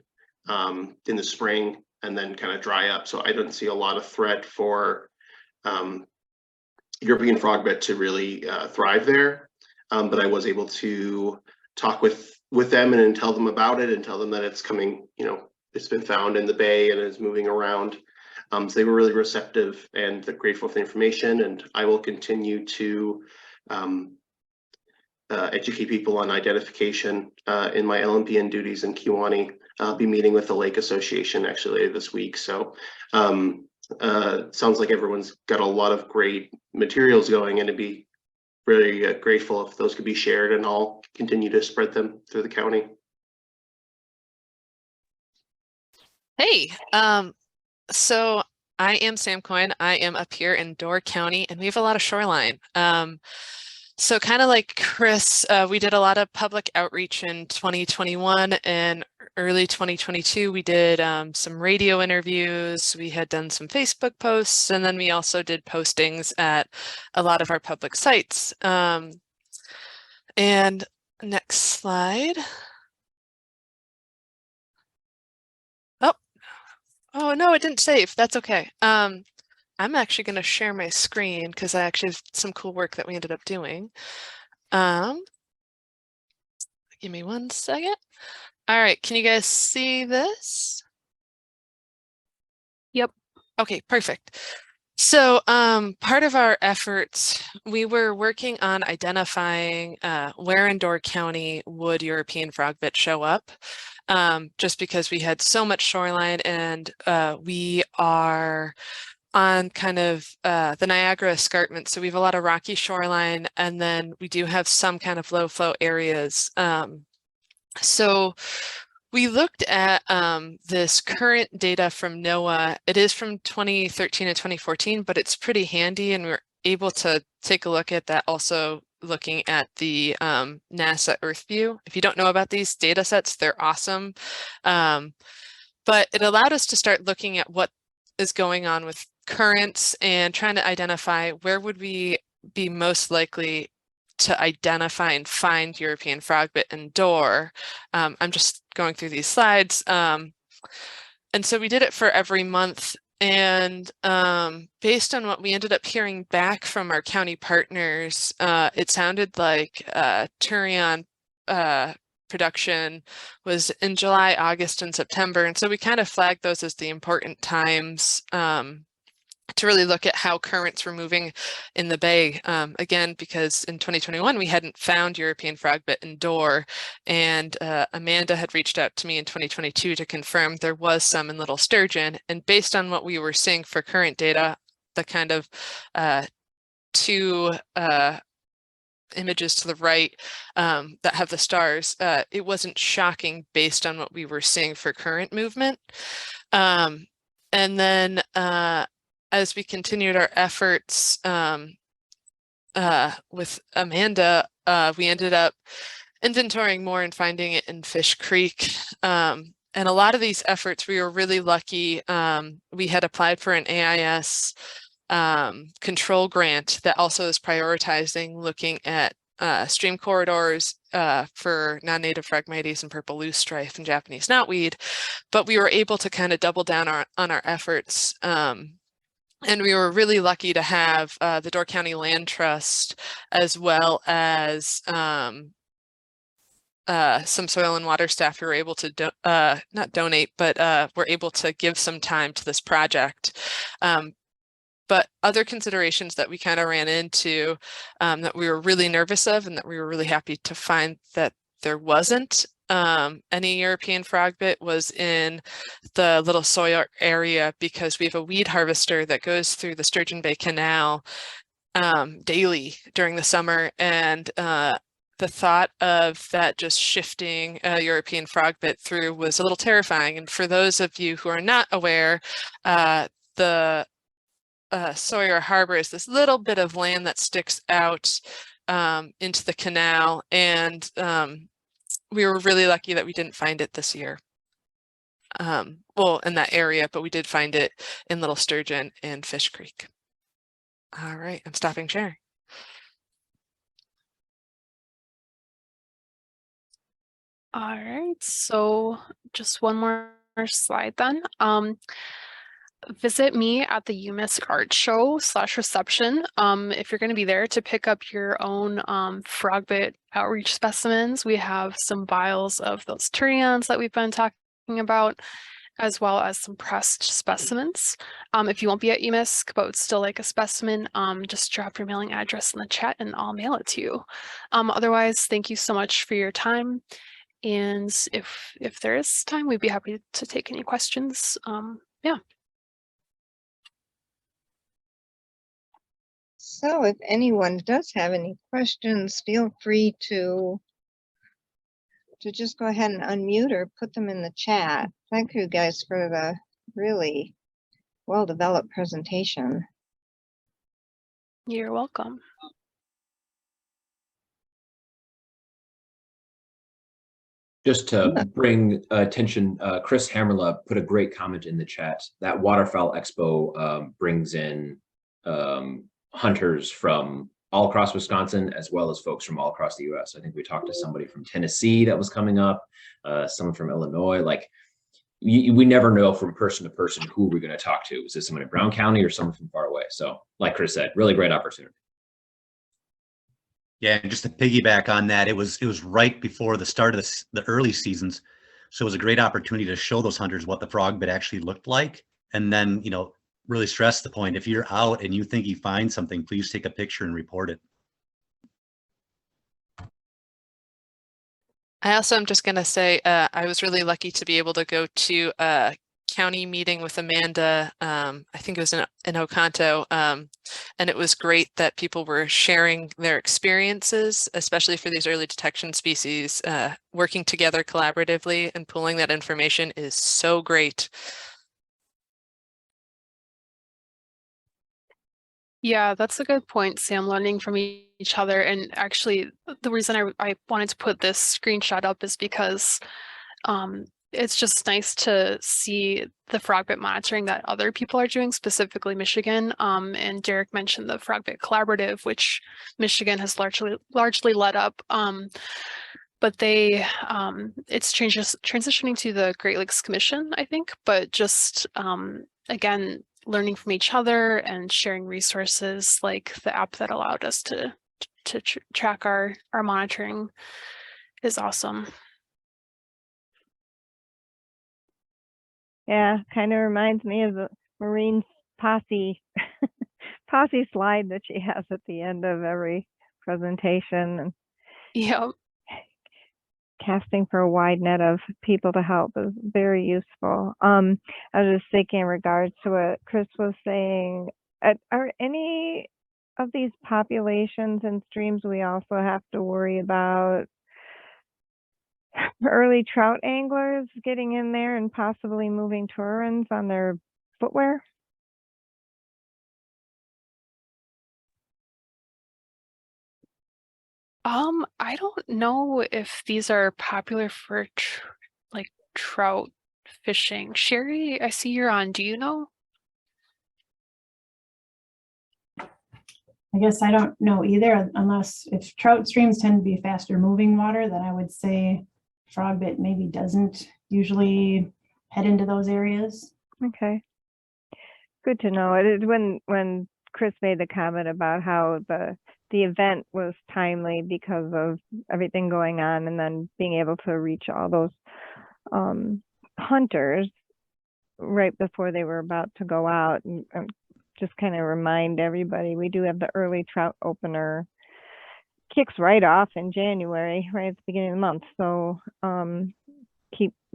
S8: in the spring and then kind of dry up. So I don't see a lot of threat for European frogbit to really thrive there, but I was able to talk with them and tell them about it and tell them that it's coming, you know, it's been found in the bay and is moving around. So they were really receptive and grateful for the information, and I will continue to educate people on identification in my LMPN duties in Kewaunee. I'll be meeting with the Lake Association actually later this week. So sounds like everyone's got a lot of great materials going, and to be really grateful if those could be shared, and I'll continue to spread them through the county.
S9: Hey, so I am Sam Coyne. I am up here in Door County, and we have a lot of shoreline. So kind of like Chris, we did a lot of public outreach in 2021 and early 2022. We did some radio interviews. We had done some Facebook posts, and then we also did postings at a lot of our public sites. And next slide. Oh, no, it didn't save. That's okay. I'm actually going to share my screen because I actually have some cool work that we ended up doing. Give me 1 second. All right, can you guys see this?
S4: Yep.
S9: Okay, perfect. So part of our efforts, we were working on identifying where in Door County would European frogbit show up, just because we had so much shoreline, and we are on kind of the Niagara escarpment. So we have a lot of rocky shoreline, and then we do have some kind of low flow areas. So we looked at this current data from NOAA. It is from 2013 and 2014, but it's pretty handy, and we're able to take a look at that, also looking at the NASA Earth View. If you don't know about these data sets, they're awesome. But it allowed us to start looking at what is going on with currents and trying to identify where would we be most likely to identify and find European frogbit and Door. I'm just going through these slides. And so we did it for every month. And based on what we ended up hearing back from our county partners, it sounded like Turion production was in July, August, and September. And so we kind of flagged those as the important times to really look at how currents were moving in the bay. Again, because in 2021, we hadn't found European frogbit and Door, and Amanda had reached out to me in 2022 to confirm there was some in Little Sturgeon. And based on what we were seeing for current data, the kind of 2 images to the right that have the stars, it wasn't shocking based on what we were seeing for current movement. And then as we continued our efforts with Amanda, we ended up inventorying more and finding it in Fish Creek. And a lot of these efforts, we were really lucky. We had applied for an AIS control grant that also is prioritizing looking at stream corridors for non-native Phragmites and purple loosestrife and Japanese knotweed. But we were able to kind of double down on our efforts. And we were really lucky to have the Door County Land Trust, as well as some soil and water staff who were able to not donate, but were able to give some time to this project. But other considerations that we kind of ran into that we were really nervous of, and that we were really happy to find that there wasn't any European frogbit, was in the Little Sawyer area, because we have a weed harvester that goes through the Sturgeon Bay Canal daily during the summer, and the thought of that just shifting European frogbit through was a little terrifying. And for those of you who are not aware, the Sawyer Harbor is this little bit of land that sticks out into the canal, and we were really lucky that we didn't find it this year. Well, in that area, but we did find it in Little Sturgeon and Fish Creek. All right, I'm stopping sharing.
S4: All right, so just one more slide then. Visit me at the UMISC Art Show /reception if you're going to be there to pick up your own frogbit outreach specimens. We have some vials of those turions that we've been talking about, as well as some pressed specimens. If you won't be at UMISC but would still like a specimen, just drop your mailing address in the chat and I'll mail it to you. Otherwise, thank you so much for your time. And if there is time, we'd be happy to take any questions. Yeah.
S2: So if anyone does have any questions, feel free to just go ahead and unmute or put them in the chat. Thank you guys for the really well-developed presentation.
S4: You're welcome.
S7: Just to bring attention, Chris Hammerla put a great comment in the chat. That Waterfowl Expo brings in hunters from all across Wisconsin, as well as folks from all across the US. I think we talked to somebody from Tennessee that was coming up, someone from Illinois. Like, we never know from person to person who we're going to talk to. Is this someone in Brown County or someone from far away? So like Chris said, really great opportunity.
S10: Yeah, and just to piggyback on that, it was right before the start of the early seasons. So it was a great opportunity to show those hunters what the frogbit actually looked like. And then, you know, really stress the point, if you're out and you think you find something, please take a picture and report it.
S9: I also am just going to say I was really lucky to be able to go to a county meeting with Amanda. I think it was in Oconto, and it was great that people were sharing their experiences, especially for these early detection species. Working together collaboratively and pulling that information is so great.
S4: Yeah, that's a good point, Sam, learning from each other. And actually, the reason I wanted to put this screenshot up is because it's just nice to see the frogbit monitoring that other people are doing, specifically Michigan. And Derek mentioned the Frogbit Collaborative, which Michigan has largely led up. But it's transitioning to the Great Lakes Commission, I think, but just again, learning from each other and sharing resources like the app that allowed us to track our monitoring is awesome.
S2: Yeah, kind of reminds me of Maureen's posse slide that she has at the end of every presentation. And
S4: Yep.
S2: Casting for a wide net of people to help is very useful. I was just thinking in regards to what Chris was saying, are any of these populations and streams we also have to worry about early trout anglers getting in there and possibly moving turions on their footwear?
S4: I don't know if these are popular for like trout fishing. Sherry, I see you're on. Do you know?
S11: I guess I don't know either, unless if trout streams tend to be faster moving water, then I would say frogbit maybe doesn't usually head into those areas.
S2: Okay, good to know. It is when Chris made the comment about how the the event was timely because of everything going on, and then being able to reach all those hunters right before they were about to go out, and just kind of remind everybody we do have the early trout opener, kicks right off in January, right at the beginning of the month. So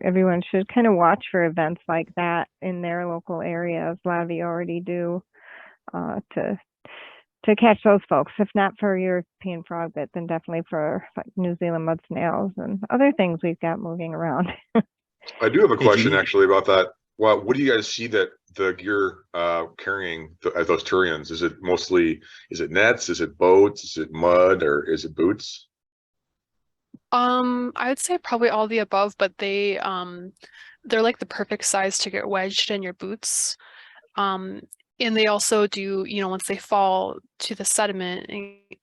S2: everyone should kind of watch for events like that in their local areas. A lot of you already do, to catch those folks. If not for European frogbit, then definitely for like New Zealand mud snails and other things we've got moving around.
S12: I do have a
S10: Hey,
S12: question
S10: Jeannie.
S12: actually about that. Well, what do you guys see that the gear carrying at those Turians? Is it nets? Is it boats? Is it mud, or is it boots?
S4: I would say probably all the above, but they're like the perfect size to get wedged in your boots. And they also do, once they fall to the sediment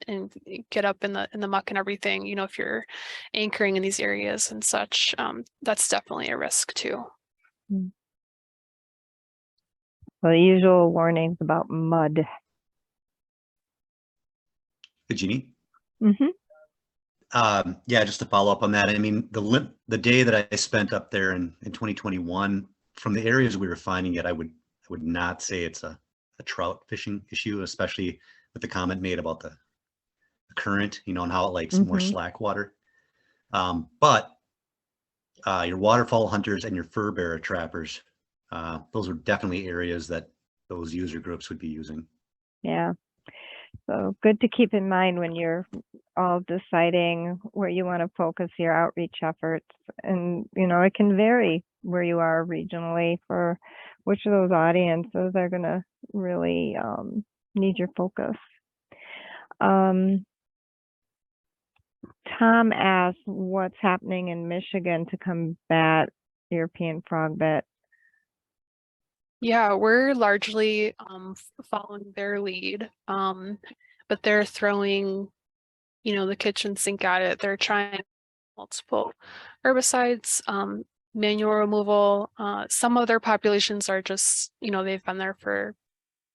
S4: and get up in the muck and everything, if you're anchoring in these areas and such, that's definitely a risk too.
S2: Well, the usual warnings about mud.
S10: Hey, Jeannie.
S2: Mm-hmm.
S10: Yeah, just to follow up on that. I mean, the day that I spent up there in 2021, from the areas we were finding it, I would not say it's a trout fishing issue, especially with the comment made about the current, and how it likes more slack water. But your waterfowl hunters and your fur bearer trappers, those are definitely areas that those user groups would be using.
S2: Yeah. So good to keep in mind when you're all deciding where you want to focus your outreach efforts. And, it can vary where you are regionally for which of those audiences are going to really need your focus. Tom asked what's happening in Michigan to combat European frogbit.
S4: Yeah, we're largely following their lead, but they're throwing, the kitchen sink at it. They're trying multiple herbicides, manual removal. Some of their populations are just, they've been there for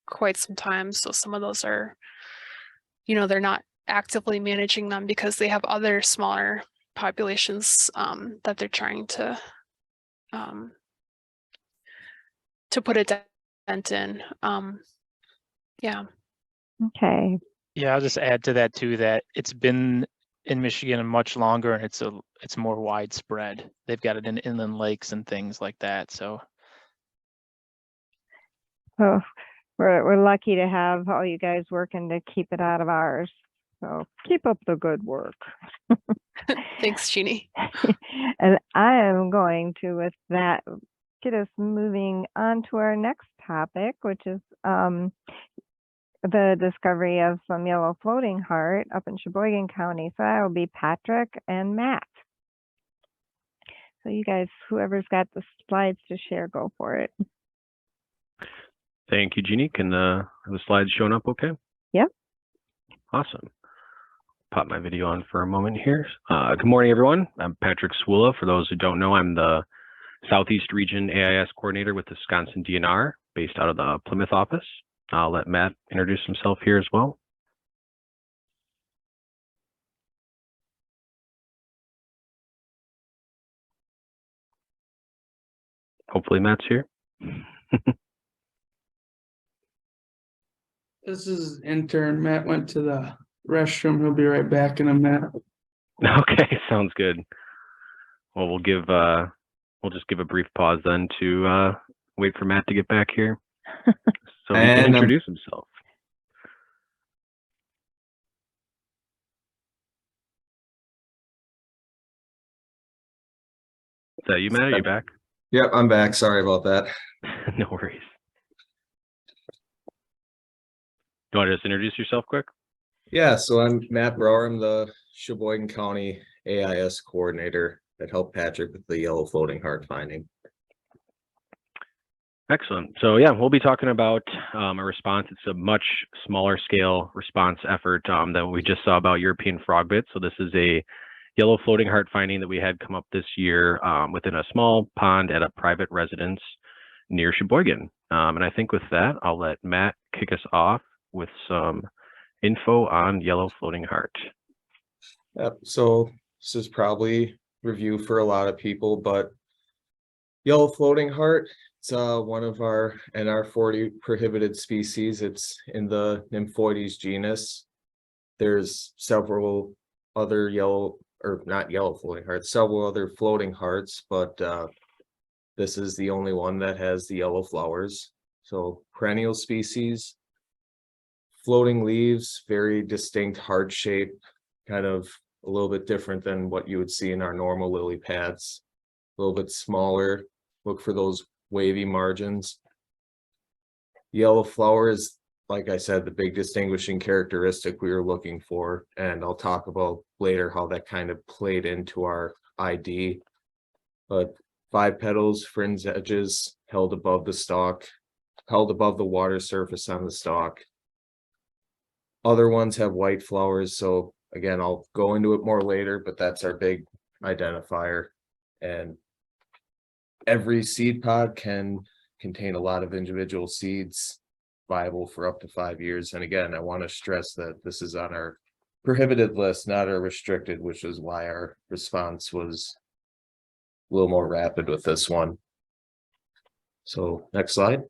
S4: quite some time. So some of those are, they're not actively managing them because they have other smaller populations that they're trying to put a dent in. Yeah.
S2: Okay.
S5: Yeah, I'll just add to that too, that it's been in Michigan much longer and it's more widespread. They've got it in inland lakes and things like that. So
S2: We're lucky to have all you guys working to keep it out of ours. So keep up the good work.
S4: Thanks, Jeannie.
S2: And I am going to, with that, get us moving on to our next topic, which is the discovery of some yellow floating heart up in Sheboygan County. So that will be Patrick and Matt. So you guys, whoever's got the slides to share, go for it.
S13: Thank you, Jeannie. Can the slides showing up okay?
S2: Yep.
S13: Awesome. Pop my video on for a moment here. Good morning, everyone. I'm Patrick Siwula. For those who don't know, I'm the Southeast Region AIS Coordinator with the Wisconsin-Madison based out of the Plymouth office. I'll let Matt introduce himself here as well. Hopefully Matt's here.
S14: This is intern. Matt went to the restroom. He'll be right back in a minute.
S13: Okay, sounds good. Well, we'll just give a brief pause then to wait for Matt to get back here so he can introduce himself. Is that you, Matt? Are you back?
S15: Yep, I'm back. Sorry about that.
S13: No worries. You want to just introduce yourself quick?
S15: Yeah, so I'm Matt Brauer. I'm the Sheboygan County AIS Coordinator that helped Patrick with the yellow floating heart finding.
S13: Excellent. So yeah, we'll be talking about a response. It's a much smaller scale response effort that we just saw about European frogbit. So this is a yellow floating heart finding that we had come up this year within a small pond at a private residence near Sheboygan. And I think with that, I'll let Matt kick us off with some info on yellow floating heart.
S15: Yep, so this is probably review for a lot of people, but yellow floating heart, it's one of our NR40 prohibited species. It's in the Nymphoides genus. There's several other yellow, or not yellow floating hearts, several other floating hearts, but this is the only one that has the yellow flowers. So perennial species, floating leaves, very distinct heart shape, kind of a little bit different than what you would see in our normal lily pads. A little bit smaller, look for those wavy margins. Yellow flower is, like I said, the big distinguishing characteristic we were looking for, and I'll talk about later how that kind of played into our ID. But 5 petals, fringe edges, held above the stalk, held above the water surface on the stalk. Other ones have white flowers, so again, I'll go into it more later, but that's our big identifier. And every seed pod can contain a lot of individual seeds, viable for up to 5 years. And again, I want to stress that this is on our prohibited list, not our restricted, which is why our response was a little more rapid with this one. So next slide.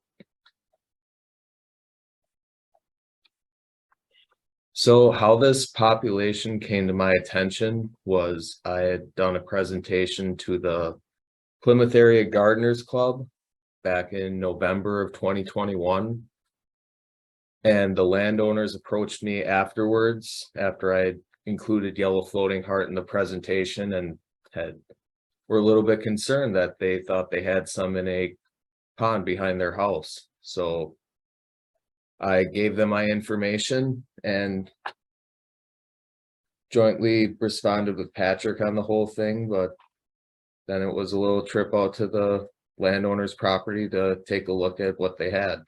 S15: So how this population came to my attention was I had done a presentation to the Plymouth Area Gardeners Club back in November of 2021. And the landowners approached me afterwards, after I had included yellow floating heart in the presentation, and were a little bit concerned that they thought they had some in a pond behind their house. So I gave them my information and jointly responded with Patrick on the whole thing, but then it was a little trip out to the landowner's property to take a look at what they had.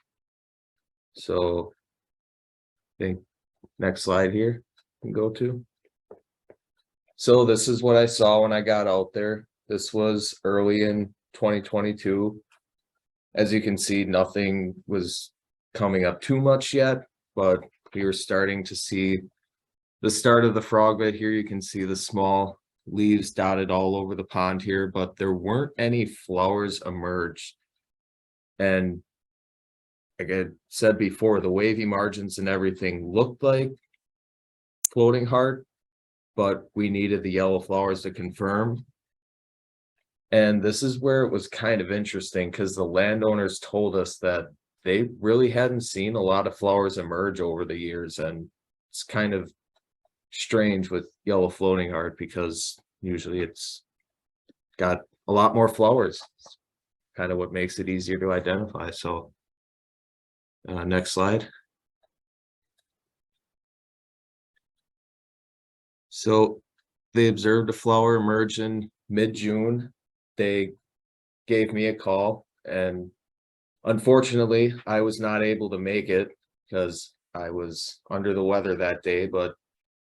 S15: So I think next slide here can go to. So this is what I saw when I got out there. This was early in 2022. As you can see, nothing was coming up too much yet, but we were starting to see the start of the frogbit. Here you can see the small leaves dotted all over the pond here, but there weren't any flowers emerged. And like I said before, the wavy margins and everything looked like floating heart, but we needed the yellow flowers to confirm. And this is where it was kind of interesting, because the landowners told us that they really hadn't seen a lot of flowers emerge over the years. And it's kind of strange with yellow floating heart, because usually it's got a lot more flowers. It's kind of what makes it easier to identify. So next slide. So they observed a flower emerge in mid-June. They gave me a call, and unfortunately I was not able to make it because I was under the weather that day, but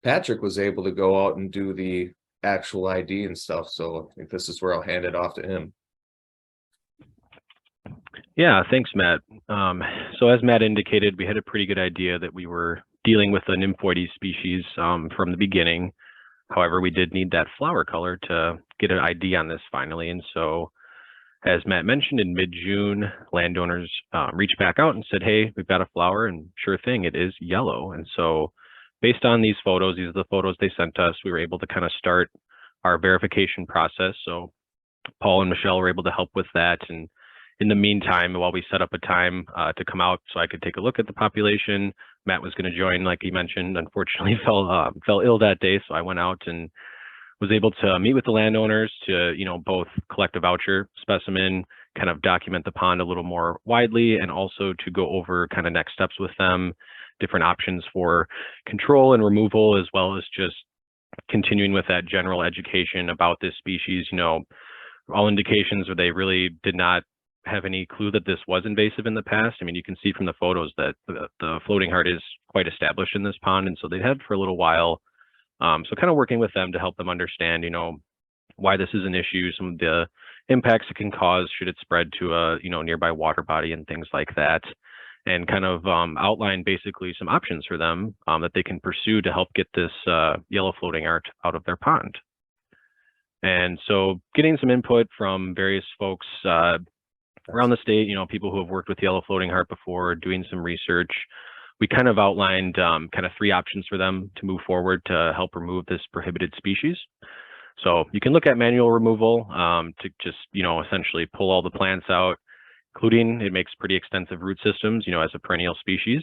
S15: Patrick was able to go out and do the actual ID and stuff. So I think this is where I'll hand it off to him.
S13: Yeah, thanks, Matt. So as Matt indicated, we had a pretty good idea that we were dealing with a Nymphoides species from the beginning. However, we did need that flower color to get an ID on this finally. And so, as Matt mentioned, in mid-June, landowners reached back out and said, hey, we've got a flower, and sure thing, it is yellow. And so based on these photos, these are the photos they sent us, we were able to kind of start our verification process. So Paul and Michelle were able to help with that. And in the meantime, while we set up a time to come out so I could take a look at the population, Matt was going to join, like he mentioned, unfortunately fell ill that day. So I went out and was able to meet with the landowners to, both collect a voucher specimen, kind of document the pond a little more widely, and also to go over kind of next steps with them, different options for control and removal, as well as just continuing with that general education about this species. All indications are they really did not have any clue that this was invasive in the past. I mean, you can see from the photos that the floating heart is quite established in this pond, and so they had for a little while. So kind of working with them to help them understand, why this is an issue, some of the impacts it can cause should it spread to a, nearby water body and things like that. and kind of outline basically some options for them that they can pursue to help get this yellow floating art out of their pond. And so getting some input from various folks around the state, people who have worked with yellow floating heart before, doing some research, we kind of outlined kind of 3 options for them to move forward to help remove this prohibited species. So you can look at manual removal to just, essentially pull all the plants out, including it makes pretty extensive root systems, as a perennial species.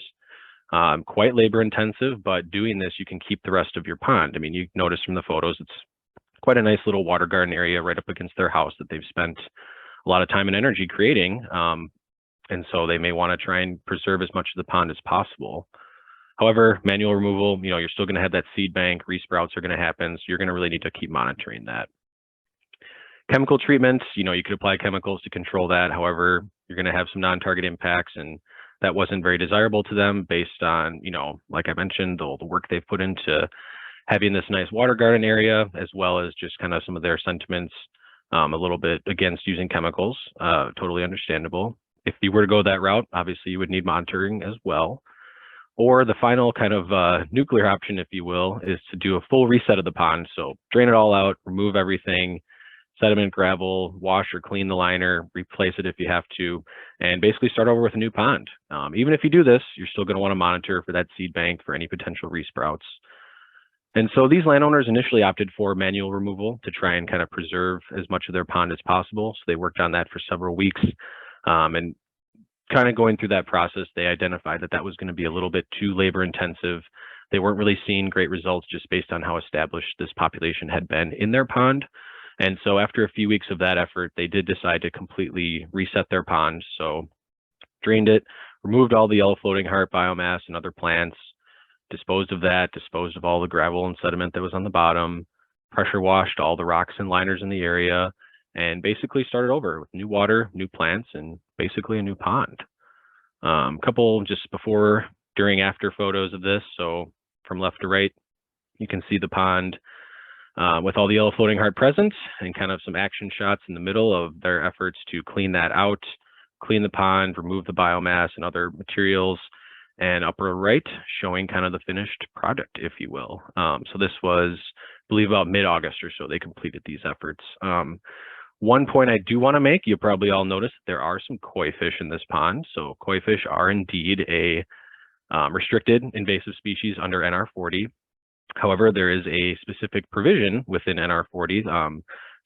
S13: Quite labor intensive, but doing this, you can keep the rest of your pond. I mean, you notice from the photos, it's quite a nice little water garden area right up against their house that they've spent a lot of time and energy creating. And so they may want to try and preserve as much of the pond as possible. However, manual removal, you're still going to have that seed bank, resprouts are going to happen. So you're going to really need to keep monitoring that. Chemical treatments, you could apply chemicals to control that. However, you're going to have some non-target impacts, and that wasn't very desirable to them based on, like I mentioned, the work they've put into having this nice water garden area, as well as just kind of some of their sentiments a little bit against using chemicals. Totally understandable. If you were to go that route, obviously you would need monitoring as well. Or the final kind of nuclear option, if you will, is to do a full reset of the pond. So drain it all out, remove everything, sediment, gravel, wash or clean the liner, replace it if you have to, and basically start over with a new pond. Even if you do this, you're still going to want to monitor for that seed bank for any potential resprouts. And so these landowners initially opted for manual removal to try and kind of preserve as much of their pond as possible. So they worked on that for several weeks. And kind of going through that process, they identified that that was going to be a little bit too labor intensive. They weren't really seeing great results just based on how established this population had been in their pond. And so after a few weeks of that effort, they did decide to completely reset their pond. So drained it, removed all the yellow floating heart biomass and other plants, disposed of that, disposed of all the gravel and sediment that was on the bottom, pressure washed all the rocks and liners in the area, and basically started over with new water, new plants, and basically a new pond. Couple just before, during, after photos of this. So from left to right, you can see the pond with all the yellow floating heart present, and kind of some action shots in the middle of their efforts to clean that out, clean the pond, remove the biomass and other materials, and upper right showing kind of the finished product, if you will. So this was, I believe, about mid-August or so they completed these efforts. One point I do want to make, you probably all noticed there are some koi fish in this pond. So koi fish are indeed a restricted invasive species under NR 40. However, there is a specific provision within NR 40.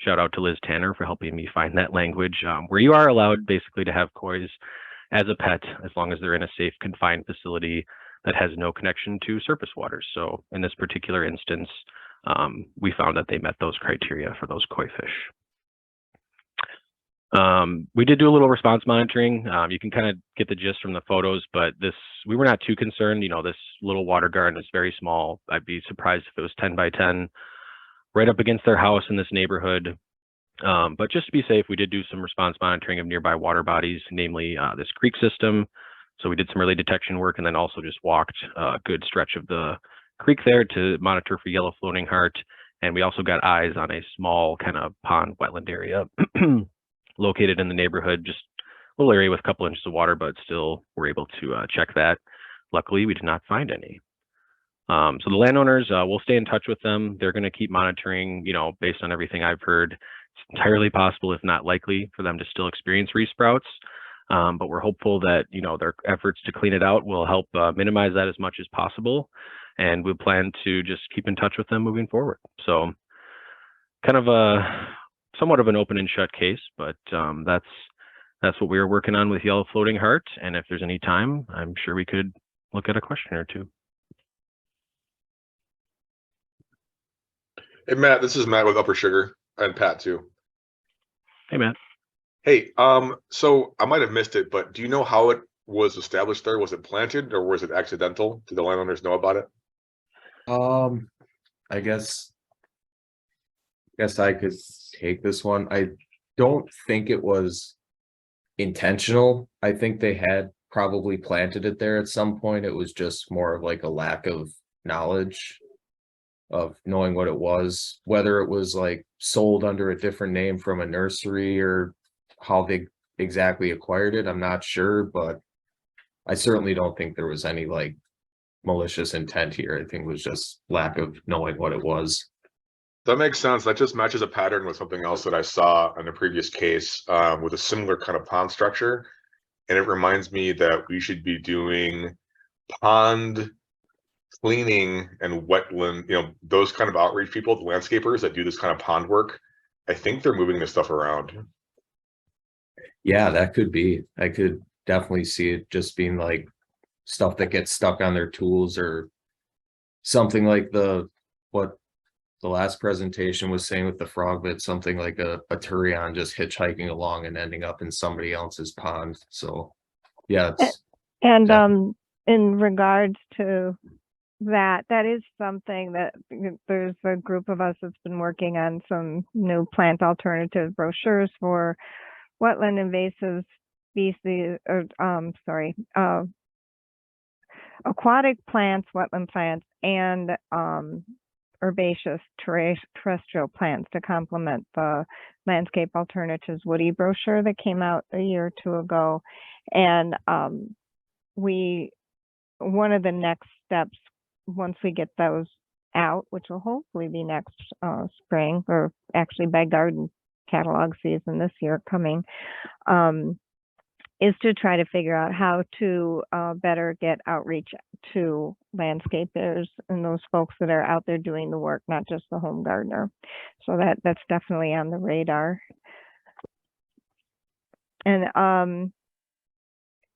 S13: Shout out to Liz Tanner for helping me find that language, where you are allowed basically to have kois as a pet as long as they're in a safe confined facility that has no connection to surface waters. So in this particular instance, we found that they met those criteria for those koi fish. We did do a little response monitoring. You can kind of get the gist from the photos, but we were not too concerned. This little water garden is very small. I'd be surprised if it was 10 by 10 right up against their house in this neighborhood. But just to be safe, we did do some response monitoring of nearby water bodies, namely this creek system. So we did some early detection work, and then also just walked a good stretch of the creek there to monitor for yellow floating heart. And we also got eyes on a small kind of pond wetland area located in the neighborhood, just a little area with a couple inches of water, but still we're able to check that. Luckily, we did not find any. So the landowners, we'll stay in touch with them. They're going to keep monitoring, based on everything I've heard. It's entirely possible, if not likely, for them to still experience resprouts. But we're hopeful that, their efforts to clean it out will help minimize that as much as possible. And we plan to just keep in touch with them moving forward. So kind of somewhat of an open and shut case, but that's what we are working on with yellow floating heart. And if there's any time, I'm sure we could look at a question or two.
S12: Hey, Matt, this is Matt with Upper Sugar, and Pat too.
S13: Hey, Matt.
S12: Hey, so I might have missed it, but do you know how it was established there? Was it planted or was it accidental? Did the landowners know about it?
S15: I guess I could take this one. I don't think it was intentional. I think they had probably planted it there at some point. It was just more of like a lack of knowledge of knowing what it was, whether it was like sold under a different name from a nursery or how they exactly acquired it. I'm not sure, but I certainly don't think there was any like malicious intent here. I think it was just lack of knowing what it was.
S12: That makes sense. That just matches a pattern with something else that I saw in a previous case with a similar kind of pond structure. And it reminds me that we should be doing pond cleaning and wetland, those kind of outreach people, the landscapers that do this kind of pond work. I think they're moving this stuff around.
S15: Yeah, that could be. I could definitely see it just being like stuff that gets stuck on their tools or something like what the last presentation was saying with the frog bit, something like a turion just hitchhiking along and ending up in somebody else's pond. So yeah,
S2: and in regards to that is something that there's a group of us that's been working on some new plant alternative brochures for wetland invasive species, or aquatic plants, wetland plants, and herbaceous terrestrial plants to complement the landscape alternatives woody brochure that came out a year or two ago. And one of the next steps, once we get those out, which will hopefully be next spring, or actually by garden catalog season this year coming, is to try to figure out how to better get outreach to landscapers and those folks that are out there doing the work, not just the home gardener. So that's definitely on the radar. And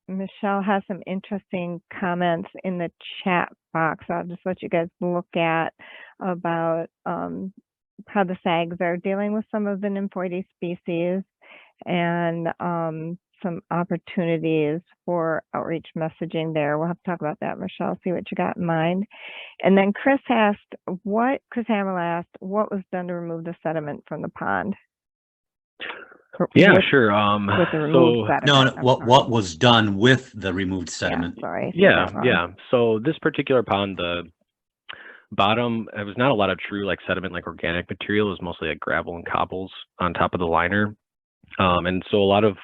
S2: Michelle has some interesting comments in the chat box. I'll just let you guys look at about how the SAGs are dealing with some of the nymphoides species, and some opportunities for outreach messaging there. We'll have to talk about that, Michelle, see what you got in mind. And then Chris Hamill asked, what was done to remove the sediment from the pond?
S13: Yeah, sure.
S2: With the removed sediment.
S10: What was done with the removed sediment?
S2: Yeah, sorry.
S13: Yeah. So this particular pond, the bottom, it was not a lot of true like sediment, like organic material. It was mostly like gravel and cobbles on top of the liner. And so a lot of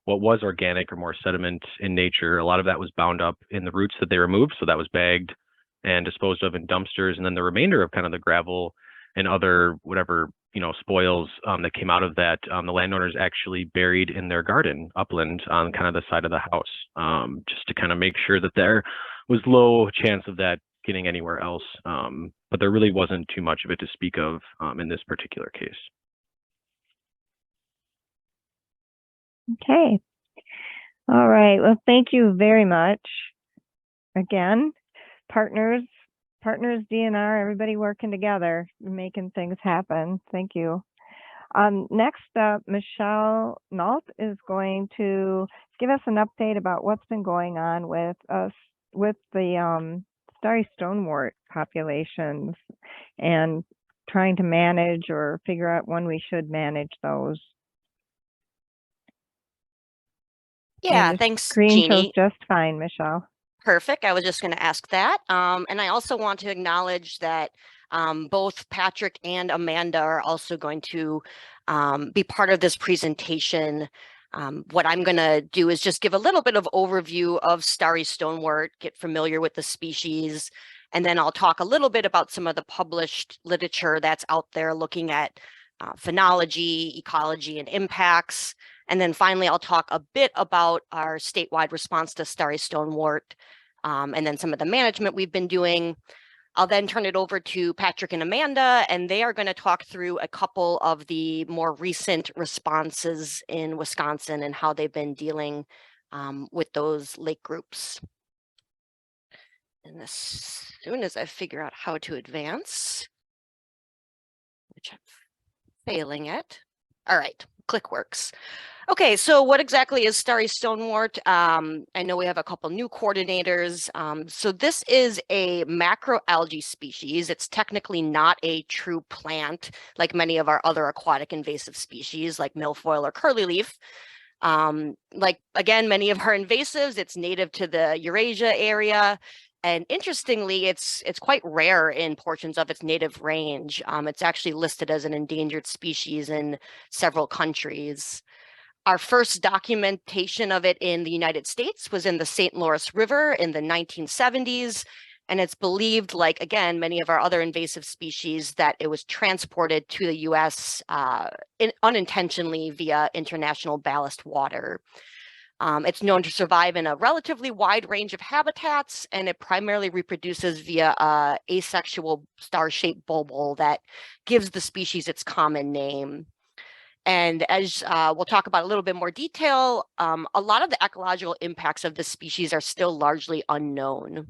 S13: what was organic or more sediment in nature, a lot of that was bound up in the roots that they removed. So that was bagged and disposed of in dumpsters. And then the remainder of kind of the gravel and other whatever, spoils that came out of that, the landowners actually buried in their garden upland on kind of the side of the house, just to kind of make sure that there was low chance of that getting anywhere else. But there really wasn't too much of it to speak of in this particular case.
S2: Okay. All right. Well, thank you very much. Again, partners, DNR, everybody working together, making things happen. Thank you. Next up, Michelle Nault is going to give us an update about what's been going on with the starry stonewort populations and trying to manage or figure out when we should manage those.
S16: Yeah, thanks,
S2: Screen shows
S16: Jeannie.
S2: just fine, Michelle.
S16: Perfect. I was just going to ask that. And I also want to acknowledge that both Patrick and Amanda are also going to be part of this presentation. What I'm going to do is just give a little bit of overview of starry stonewort, get familiar with the species, and then I'll talk a little bit about some of the published literature that's out there looking at phenology, ecology, and impacts. And then finally, I'll talk a bit about our statewide response to starry stonewort, and then some of the management we've been doing. I'll then turn it over to Patrick and Amanda, and they are going to talk through a couple of the more recent responses in Wisconsin and how they've been dealing with those lake groups. And as soon as I figure out how to advance, which I'm failing at. All right, click works. Okay, so what exactly is starry stonewort? I know we have a couple new coordinators. So this is a macroalgae species. It's technically not a true plant like many of our other aquatic invasive species like milfoil or curlyleaf. Like, again, many of our invasives, it's native to the Eurasia area. And interestingly, it's quite rare in portions of its native range. It's actually listed as an endangered species in several countries. Our first documentation of it in the United States was in the St. Lawrence River in the 1970s. And it's believed, like, again, many of our other invasive species, that it was transported to the US unintentionally via international ballast water. It's known to survive in a relatively wide range of habitats, and it primarily reproduces via asexual star-shaped bulbul that gives the species its common name. And as we'll talk about a little bit more detail, a lot of the ecological impacts of this species are still largely unknown.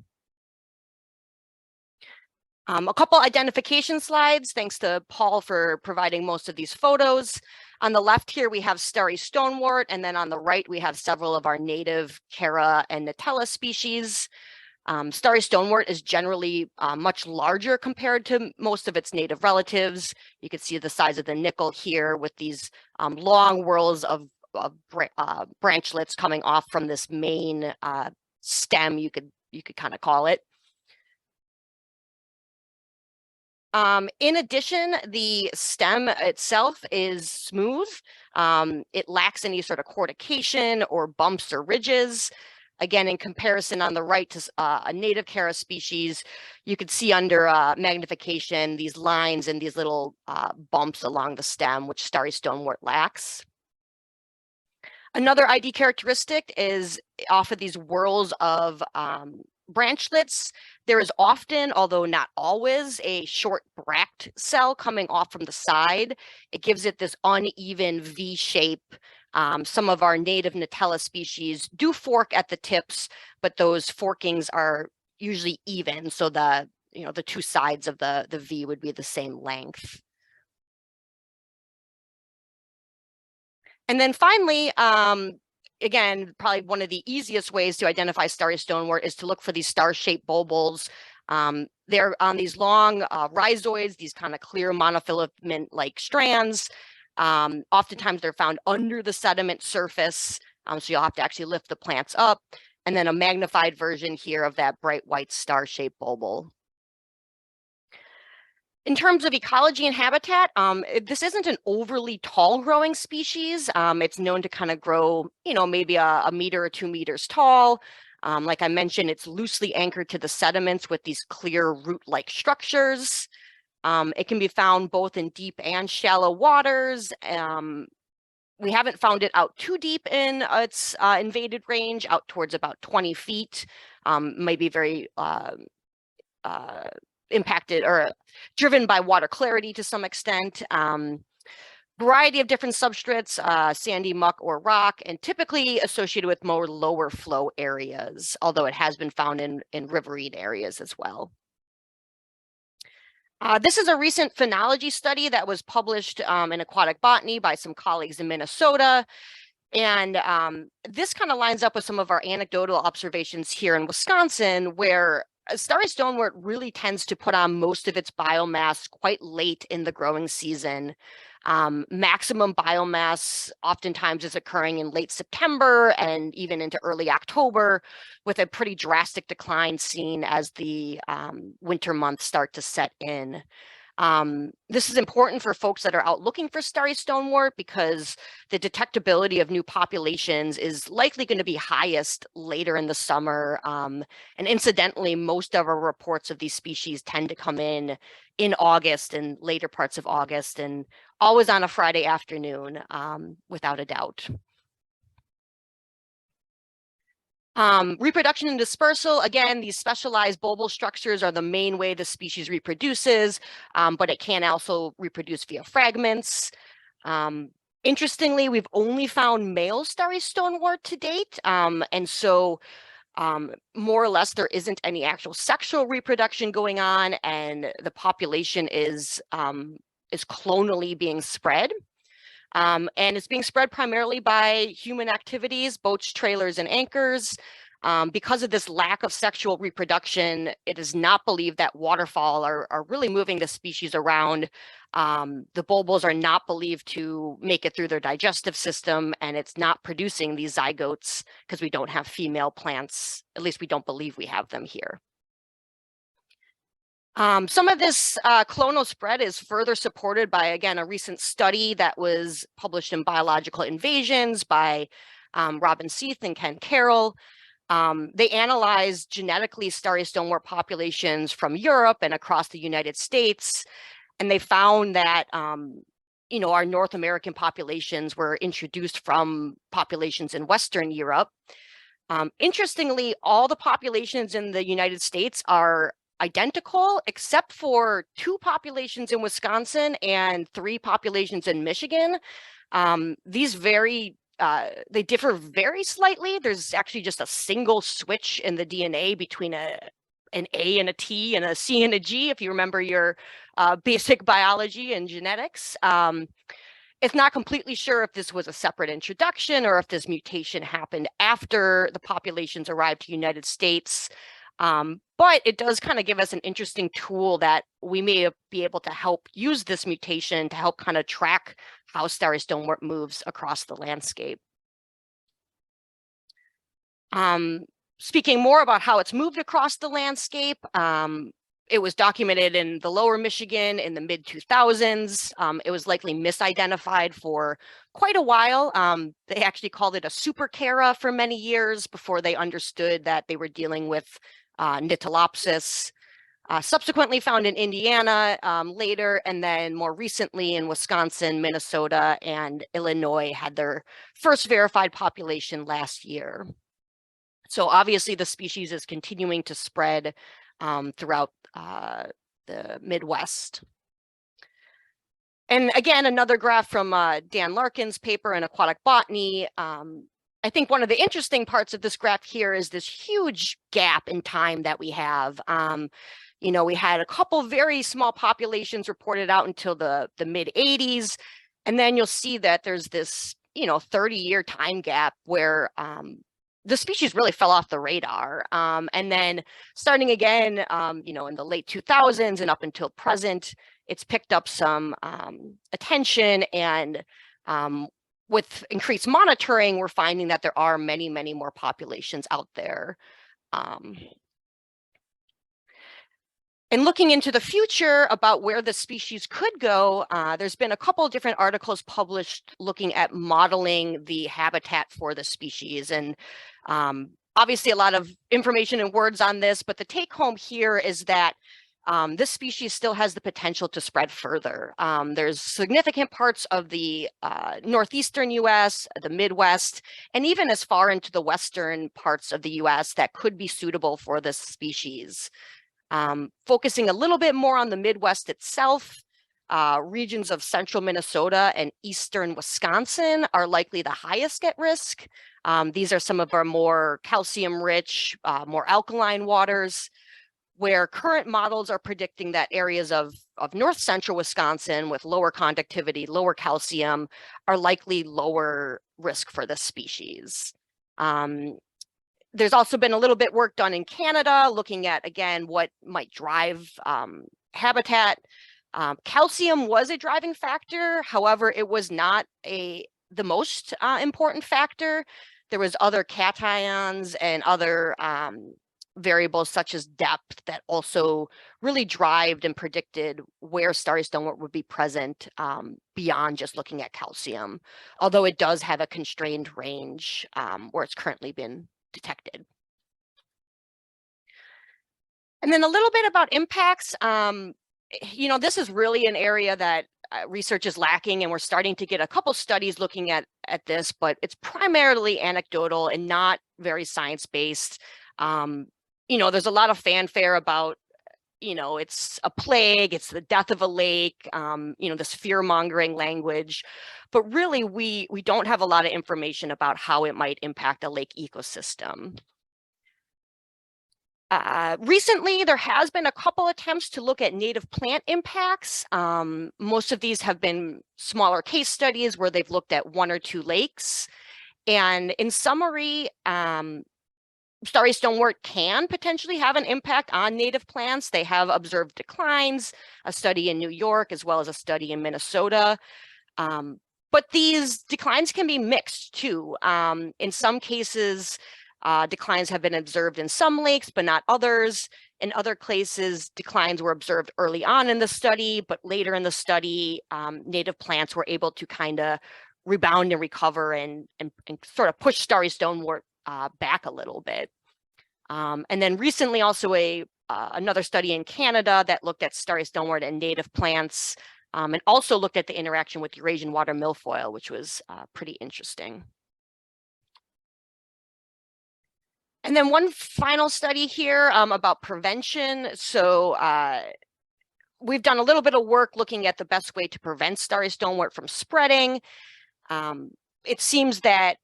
S16: A couple identification slides, thanks to Paul for providing most of these photos. On the left here, we have starry stonewort, and then on the right, we have several of our native Cara and Nutella species. Starry stonewort is generally much larger compared to most of its native relatives. You can see the size of the nickel here with these long whorls of branchlets coming off from this main stem, you could kind of call it. In addition, the stem itself is smooth. It lacks any sort of cortication or bumps or ridges. Again, in comparison on the right to a native Cara species, you could see under magnification these lines and these little bumps along the stem, which starry stonewort lacks. Another ID characteristic is off of these whorls of branchlets, there is often, although not always, a short bract cell coming off from the side. It gives it this uneven V shape. Some of our native Nutella species do fork at the tips, but those forkings are usually even. So the two sides of the V would be the same length. And then finally, again, probably one of the easiest ways to identify starry stonewort is to look for these star-shaped bulbils. They're on these long rhizoids, these kind of clear monofilament-like strands. Oftentimes they're found under the sediment surface, so you'll have to actually lift the plants up. And then a magnified version here of that bright white star-shaped bulbul. In terms of ecology and habitat, this isn't an overly tall growing species. It's known to kind of grow, maybe a meter or 2 meters tall. Like I mentioned, it's loosely anchored to the sediments with these clear root-like structures. It can be found both in deep and shallow waters. We haven't found it out too deep in its invaded range, out towards about 20 feet. Maybe very impacted or driven by water clarity to some extent. Variety of different substrates, sandy, muck, or rock, and typically associated with more lower flow areas, although it has been found in riverine areas as well. This is a recent phenology study that was published in Aquatic Botany by some colleagues in Minnesota. And this kind of lines up with some of our anecdotal observations here in Wisconsin, where starry stonewort really tends to put on most of its biomass quite late in the growing season. Maximum biomass oftentimes is occurring in late September and even into early October, with a pretty drastic decline seen as the winter months start to set in. This is important for folks that are out looking for starry stonewort because the detectability of new populations is likely going to be highest later in the summer. And incidentally, most of our reports of these species tend to come in August and later parts of August, and always on a Friday afternoon, without a doubt. Reproduction and dispersal, again, these specialized bulbal structures are the main way the species reproduces, but it can also reproduce via fragments. Interestingly, we've only found male starry stonewort to date, and so more or less there isn't any actual sexual reproduction going on, and the population is clonally being spread. And it's being spread primarily by human activities, boats, trailers, and anchors. Because of this lack of sexual reproduction, it is not believed that waterfowl are really moving the species around. The bulbils are not believed to make it through their digestive system, and it's not producing these zygotes because we don't have female plants. At least we don't believe we have them here. Some of this clonal spread is further supported by, again, a recent study that was published in Biological Invasions by Robin Seath and Ken Carroll. They analyzed genetically starry stonewort populations from Europe and across the United States, and they found that our North American populations were introduced from populations in Western Europe. Interestingly, all the populations in the United States are identical, except for 2 populations in Wisconsin and 3 populations in Michigan. These they differ very slightly. There's actually just a single switch in the DNA between an A and a T and a C and a G, if you remember your basic biology and genetics. It's not completely sure if this was a separate introduction or if this mutation happened after the populations arrived to the United States. But it does kind of give us an interesting tool that we may be able to help use this mutation to help kind of track how starry stonewort moves across the landscape. Speaking more about how it's moved across the landscape, it was documented in the lower Michigan in the mid-2000s. It was likely misidentified for quite a while. They actually called it a supercara for many years before they understood that they were dealing with Nitolopsis. Subsequently found in Indiana later, and then more recently in Wisconsin, Minnesota, and Illinois had their first verified population last year. So obviously the species is continuing to spread throughout the Midwest. And again, another graph from Dan Larkin's paper in Aquatic Botany. I think one of the interesting parts of this graph here is this huge gap in time that we have. We had a couple very small populations reported out until the mid 80s. And then you'll see that there's this, 30-year time gap where the species really fell off the radar. And then starting again, in the late 2000s and up until present, it's picked up some attention, and with increased monitoring, we're finding that there are many, many more populations out there. And looking into the future about where the species could go, there's been a couple of different articles published looking at modeling the habitat for the species. And obviously a lot of information and words on this, but the take home here is that this species still has the potential to spread further. There's significant parts of the northeastern US, the Midwest, and even as far into the western parts of the US that could be suitable for this species. Focusing a little bit more on the Midwest itself, regions of central Minnesota and eastern Wisconsin are likely the highest at risk. These are some of our more calcium-rich, more alkaline waters, where current models are predicting that areas of north central Wisconsin with lower conductivity, lower calcium, are likely lower risk for this species. There's also been a little bit work done in Canada looking at, again, what might drive habitat. Calcium was a driving factor. However, it was not the most important factor. There was other cations and other variables such as depth that also really drived and predicted where starry stonewort would be present beyond just looking at calcium, although it does have a constrained range where it's currently been detected. And then a little bit about impacts. This is really an area that research is lacking, and we're starting to get a couple studies looking at this, but it's primarily anecdotal and not very science-based. There's a lot of fanfare about, it's a plague, it's the death of a lake, this fear-mongering language. But really, we don't have a lot of information about how it might impact a lake ecosystem. Recently, there has been a couple attempts to look at native plant impacts. Most of these have been smaller case studies where they've looked at 1 or 2 lakes. And in summary, starry stonewort can potentially have an impact on native plants. They have observed declines, a study in New York, as well as a study in Minnesota. But these declines can be mixed too. In some cases, Declines have been observed in some lakes, but not others. In other places, declines were observed early on in the study, but later in the study, native plants were able to kind of rebound and recover and sort of push starry stonewort back a little bit. And then recently also another study in Canada that looked at starry stonewort and native plants and also looked at the interaction with Eurasian water milfoil, which was pretty interesting. And then one final study here about prevention. So we've done a little bit of work looking at the best way to prevent starry stonewort from spreading. It seems that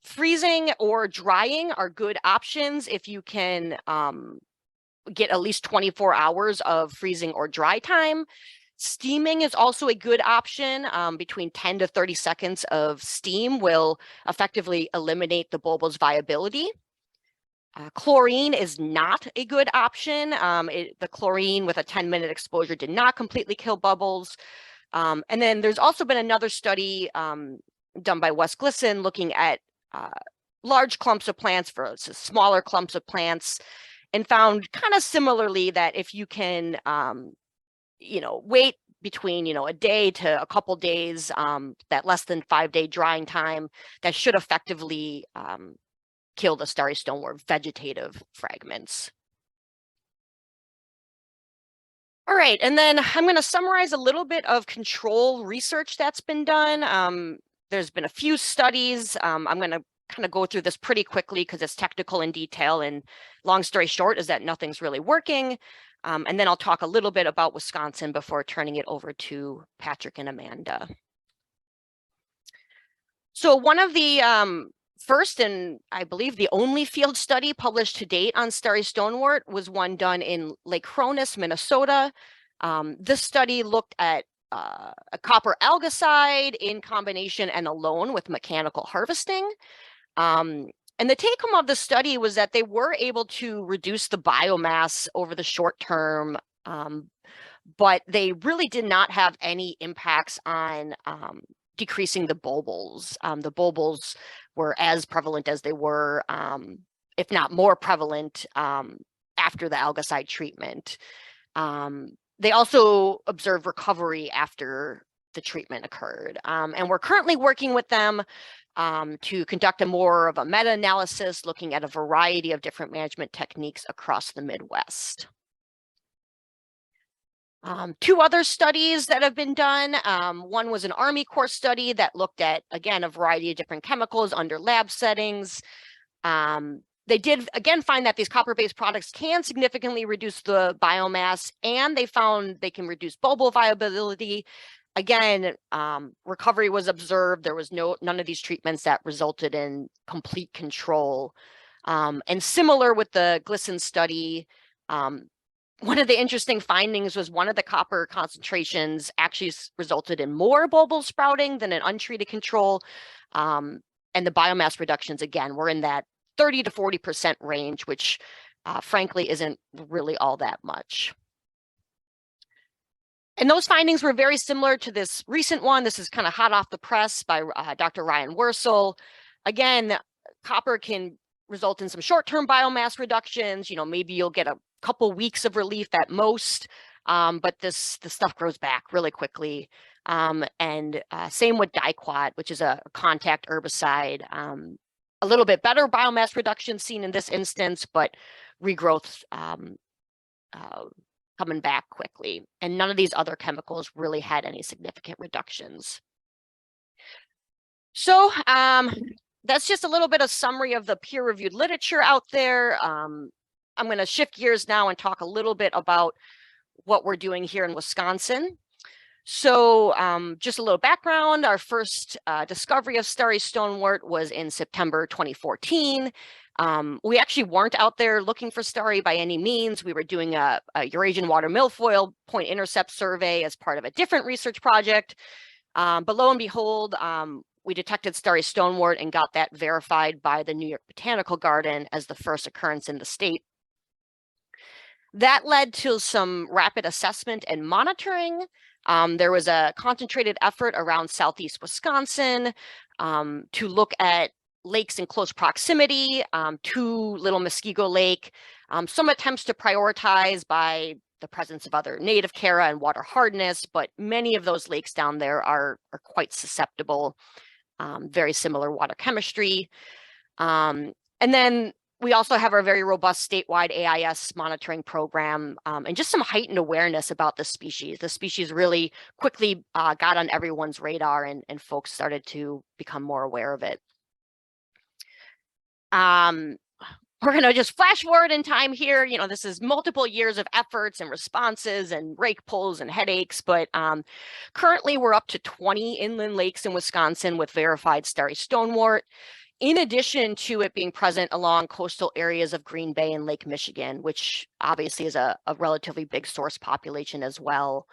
S16: freezing or drying are good options if you can get at least 24 hours of freezing or dry time. Steaming is also a good option. Between 10 to 30 seconds of steam will effectively eliminate the bulbul's viability. Chlorine is not a good option. The chlorine with a 10-minute exposure did not completely kill bubbles. And then there's also been another study done by Wes Glisson looking at large clumps of plants versus smaller clumps of plants, and found kind of similarly that if you can, wait between, a day to a couple days, that less than 5-day drying time, that should effectively kill the starry stonewort vegetative fragments. All right, and then I'm going to summarize a little bit of control research that's been done. There's been a few studies. I'm going to kind of go through this pretty quickly because it's technical in detail, and long story short is that nothing's really working. And then I'll talk a little bit about Wisconsin before turning it over to Patrick and Amanda. So one of the first and I believe the only field study published to date on starry stonewort was one done in Lake Cronus, Minnesota. This study looked at a copper algicide in combination and alone with mechanical harvesting. And the take home of the study was that they were able to reduce the biomass over the short term, but they really did not have any impacts on decreasing the bulbils. The bulbils were as prevalent as they were, if not more prevalent, after the algicide treatment. They also observed recovery after the treatment occurred. And we're currently working with them to conduct more of a meta-analysis looking at a variety of different management techniques across the Midwest. Two other studies that have been done. One was an Army Corps study that looked at, again, a variety of different chemicals under lab settings. They did, again, find that these copper-based products can significantly reduce the biomass, and they found they can reduce bulbul viability. Again, recovery was observed. There was none of these treatments that resulted in complete control. And similar with the Glisson study, one of the interesting findings was one of the copper concentrations actually resulted in more bulbul sprouting than an untreated control. And the biomass reductions, again, were in that 30 to 40% range, which frankly isn't really all that much. And those findings were very similar to this recent one. This is kind of hot off the press by Dr. Ryan Wursel. Again, copper can result in some short-term biomass reductions. Maybe you'll get a couple weeks of relief at most, but the stuff grows back really quickly. And same with diquat, which is a contact herbicide. A little bit better biomass reduction seen in this instance, but regrowth coming back quickly. And none of these other chemicals really had any significant reductions. So that's just a little bit of summary of the peer-reviewed literature out there. I'm going to shift gears now and talk a little bit about what we're doing here in Wisconsin. So just a little background, our first discovery of starry stonewort was in September 2014. We actually weren't out there looking for starry by any means. We were doing a Eurasian water milfoil point intercept survey as part of a different research project. But lo and behold, we detected starry stonewort and got that verified by the New York Botanical Garden as the first occurrence in the state. That led to some rapid assessment and monitoring. There was a concentrated effort around Southeast Wisconsin to look at lakes in close proximity to Little Muskego Lake. Some attempts to prioritize by the presence of other native chara and water hardness, but many of those lakes down there are quite susceptible, very similar water chemistry. And then we also have our very robust statewide AIS monitoring program and just some heightened awareness about the species. The species really quickly got on everyone's radar and folks started to become more aware of it. We're going to just flash forward in time here. You know, this is multiple years of efforts and responses and rake pulls and headaches, but currently we're up to 20 inland lakes in Wisconsin with verified starry stonewort, in addition to it being present along coastal areas of Green Bay and Lake Michigan, which obviously is a relatively big source population as well.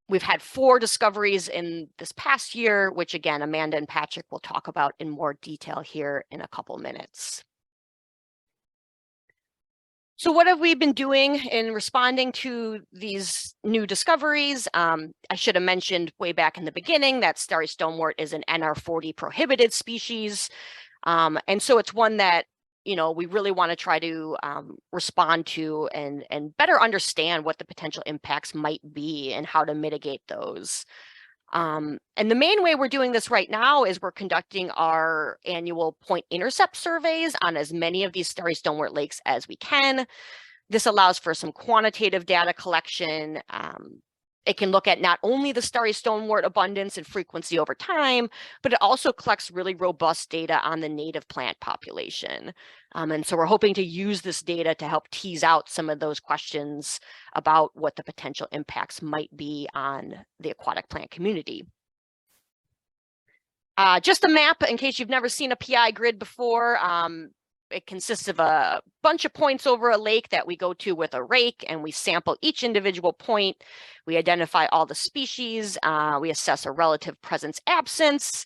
S16: We've had 4 discoveries in this past year, which again, Amanda and Patrick will talk about in more detail here in a couple minutes. So what have we been doing in responding to these new discoveries? I should have mentioned way back in the beginning that starry stonewort is an NR40 prohibited species. And so it's one that, you know, we really want to try to respond to and better understand what the potential impacts might be and how to mitigate those. And the main way we're doing this right now is we're conducting our annual point intercept surveys on as many of these starry stonewort lakes as we can. This allows for some quantitative data collection. It can look at not only the starry stonewort abundance and frequency over time, but it also collects really robust data on the native plant population. And so we're hoping to use this data to help tease out some of those questions about what the potential impacts might be on the aquatic plant community. Just a map in case you've never seen a PI grid before. It consists of a bunch of points over a lake that we go to with a rake, and we sample each individual point. We identify all the species. We assess a relative presence absence.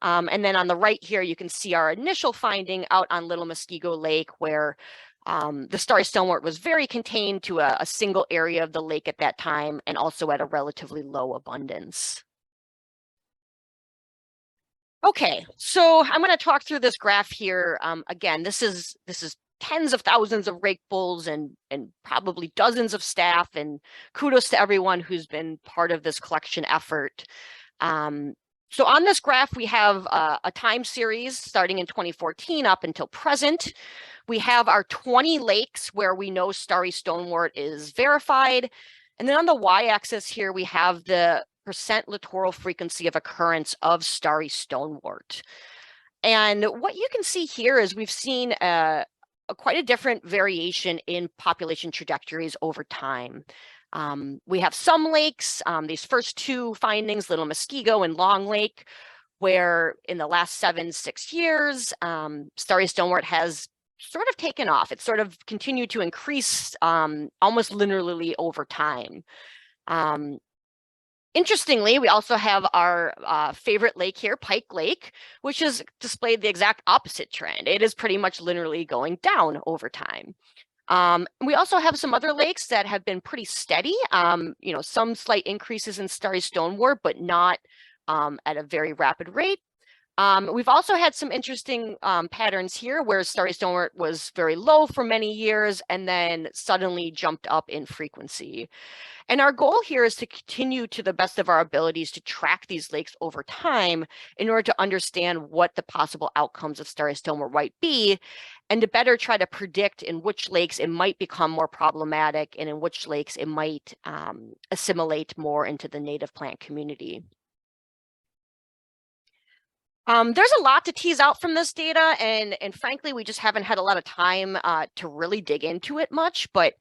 S16: And then on the right here, you can see our initial finding out on Little Muskego Lake, where the starry stonewort was very contained to a single area of the lake at that time, and also at a relatively low abundance. Okay, so I'm going to talk through this graph here. Again, this is tens of thousands of rake bulls and probably dozens of staff, and kudos to everyone who's been part of this collection effort. So on this graph, we have a time series starting in 2014 up until present. We have our 20 lakes where we know starry stonewort is verified. And then on the y-axis here, we have the percent littoral frequency of occurrence of starry stonewort. And what you can see here is we've seen quite a different variation in population trajectories over time. We have some lakes, these first 2 findings, Little Muskego and Long Lake, where in the last 6 years, starry stonewort has sort of taken off. It's sort of continued to increase almost linearly over time. Interestingly, we also have our favorite lake here, Pike Lake, which has displayed the exact opposite trend. It is pretty much linearly going down over time. We also have some other lakes that have been pretty steady, you know, some slight increases in starry stonewort, but not at a very rapid rate. We've also had some interesting patterns here where starry stonewort was very low for many years and then suddenly jumped up in frequency. And our goal here is to continue to the best of our abilities to track these lakes over time in order to understand what the possible outcomes of starry stonewort might be, and to better try to predict in which lakes it might become more problematic and in which lakes it might assimilate more into the native plant community. There's a lot to tease out from this data, and frankly, we just haven't had a lot of time to really dig into it much, but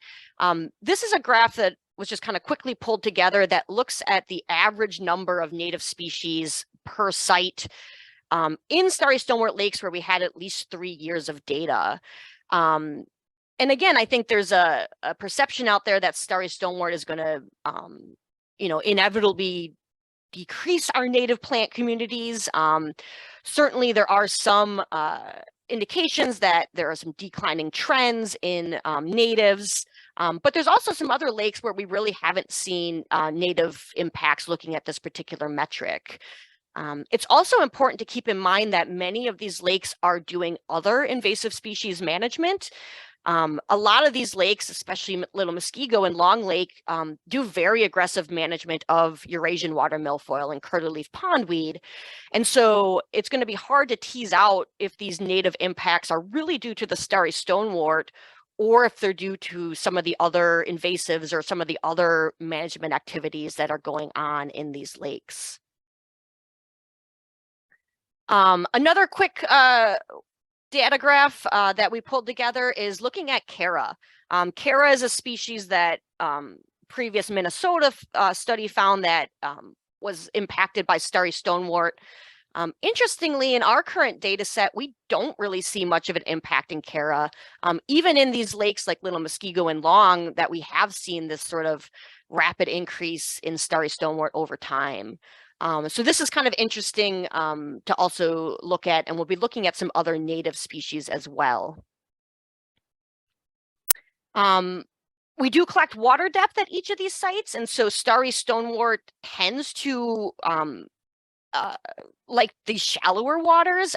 S16: this is a graph that was just kind of quickly pulled together that looks at the average number of native species per site in starry stonewort lakes where we had at least 3 years of data. And again, I think there's a perception out there that starry stonewort is going to, you know, inevitably decrease our native plant communities. Certainly, there are some indications that there are some declining trends in natives, but there's also some other lakes where we really haven't seen native impacts looking at this particular metric. It's also important to keep in mind that many of these lakes are doing other invasive species management. A lot of these lakes, especially Little Muskego and Long Lake, do very aggressive management of Eurasian water milfoil and curly-leaf pondweed. And so it's going to be hard to tease out if these native impacts are really due to the starry stonewort or if they're due to some of the other invasives or some of the other management activities that are going on in these lakes. Another quick data graph that we pulled together is looking at Cara. Cara is a species that previous Minnesota study found that was impacted by starry stonewort. Interestingly, in our current data set, we don't really see much of an impact in Cara. Even in these lakes like Little Muskego and Long, that we have seen this sort of rapid increase in starry stonewort over time. So this is kind of interesting to also look at, and we'll be looking at some other native species as well. We do collect water depth at each of these sites, and so starry stonewort tends to like these shallower waters.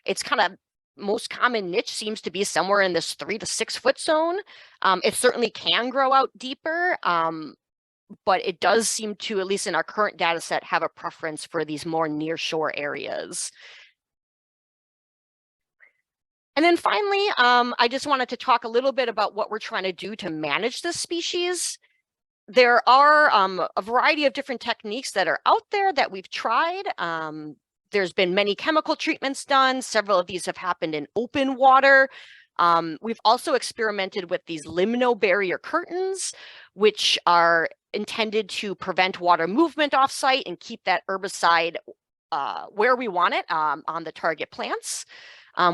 S16: It's kind of most common niche seems to be somewhere in this 3 to 6 foot zone. It certainly can grow out deeper. But it does seem to, at least in our current data set, have a preference for these more near shore areas. And then finally, I just wanted to talk a little bit about what we're trying to do to manage this species. There are a variety of different techniques that are out there that we've tried. There's been many chemical treatments done. Several of these have happened in open water. We've also experimented with these limno barrier curtains, which are intended to prevent water movement off-site and keep that herbicide where we want it on the target plants.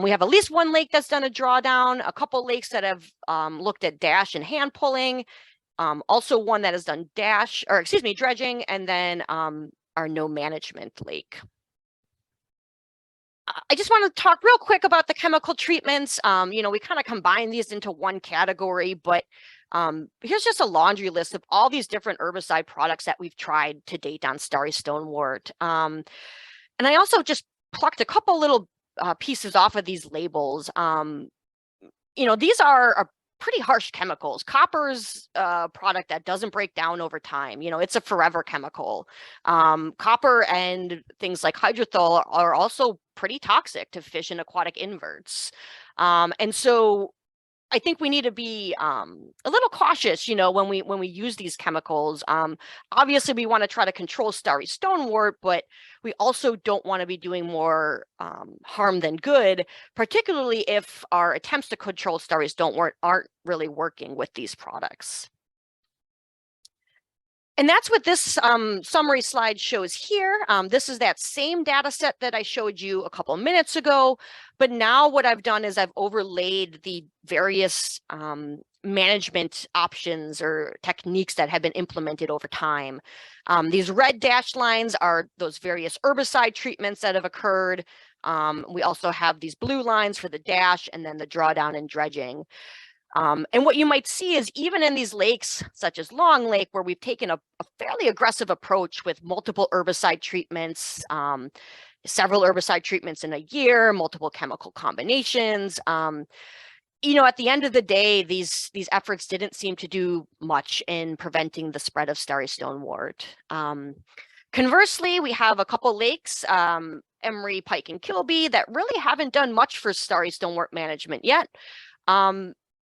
S16: We have at least one lake that's done a drawdown, a couple lakes that have looked at dash and hand pulling, also one that has done dredging, and then our no management lake. I just want to talk real quick about the chemical treatments. You know, we kind of combine these into one category, but here's just a laundry list of all these different herbicide products that we've tried to date on starry stonewort. And I also just plucked a couple little pieces off of these labels. You know, these are pretty harsh chemicals. Copper's a product that doesn't break down over time. You know, it's a forever chemical. Copper and things like hydrothol are also pretty toxic to fish and aquatic inverts. And so I think we need to be a little cautious, you know, when we use these chemicals. Obviously, we want to try to control starry stonewort, but we also don't want to be doing more harm than good, particularly if our attempts to control starry stonewort aren't really working with these products. And that's what this summary slide shows here. This is that same data set that I showed you a couple of minutes ago, but now what I've done is I've overlaid the various management options or techniques that have been implemented over time. These red dashed lines are those various herbicide treatments that have occurred. We also have these blue lines for the dash and then the drawdown and dredging. And what you might see is even in these lakes, such as Long Lake, where we've taken a fairly aggressive approach with multiple herbicide treatments, several herbicide treatments in a year, multiple chemical combinations. You know, at the end of the day, these efforts didn't seem to do much in preventing the spread of starry stonewort. Conversely, we have a couple lakes, Emery, Pike, and Kilby, that really haven't done much for starry stonewort management yet.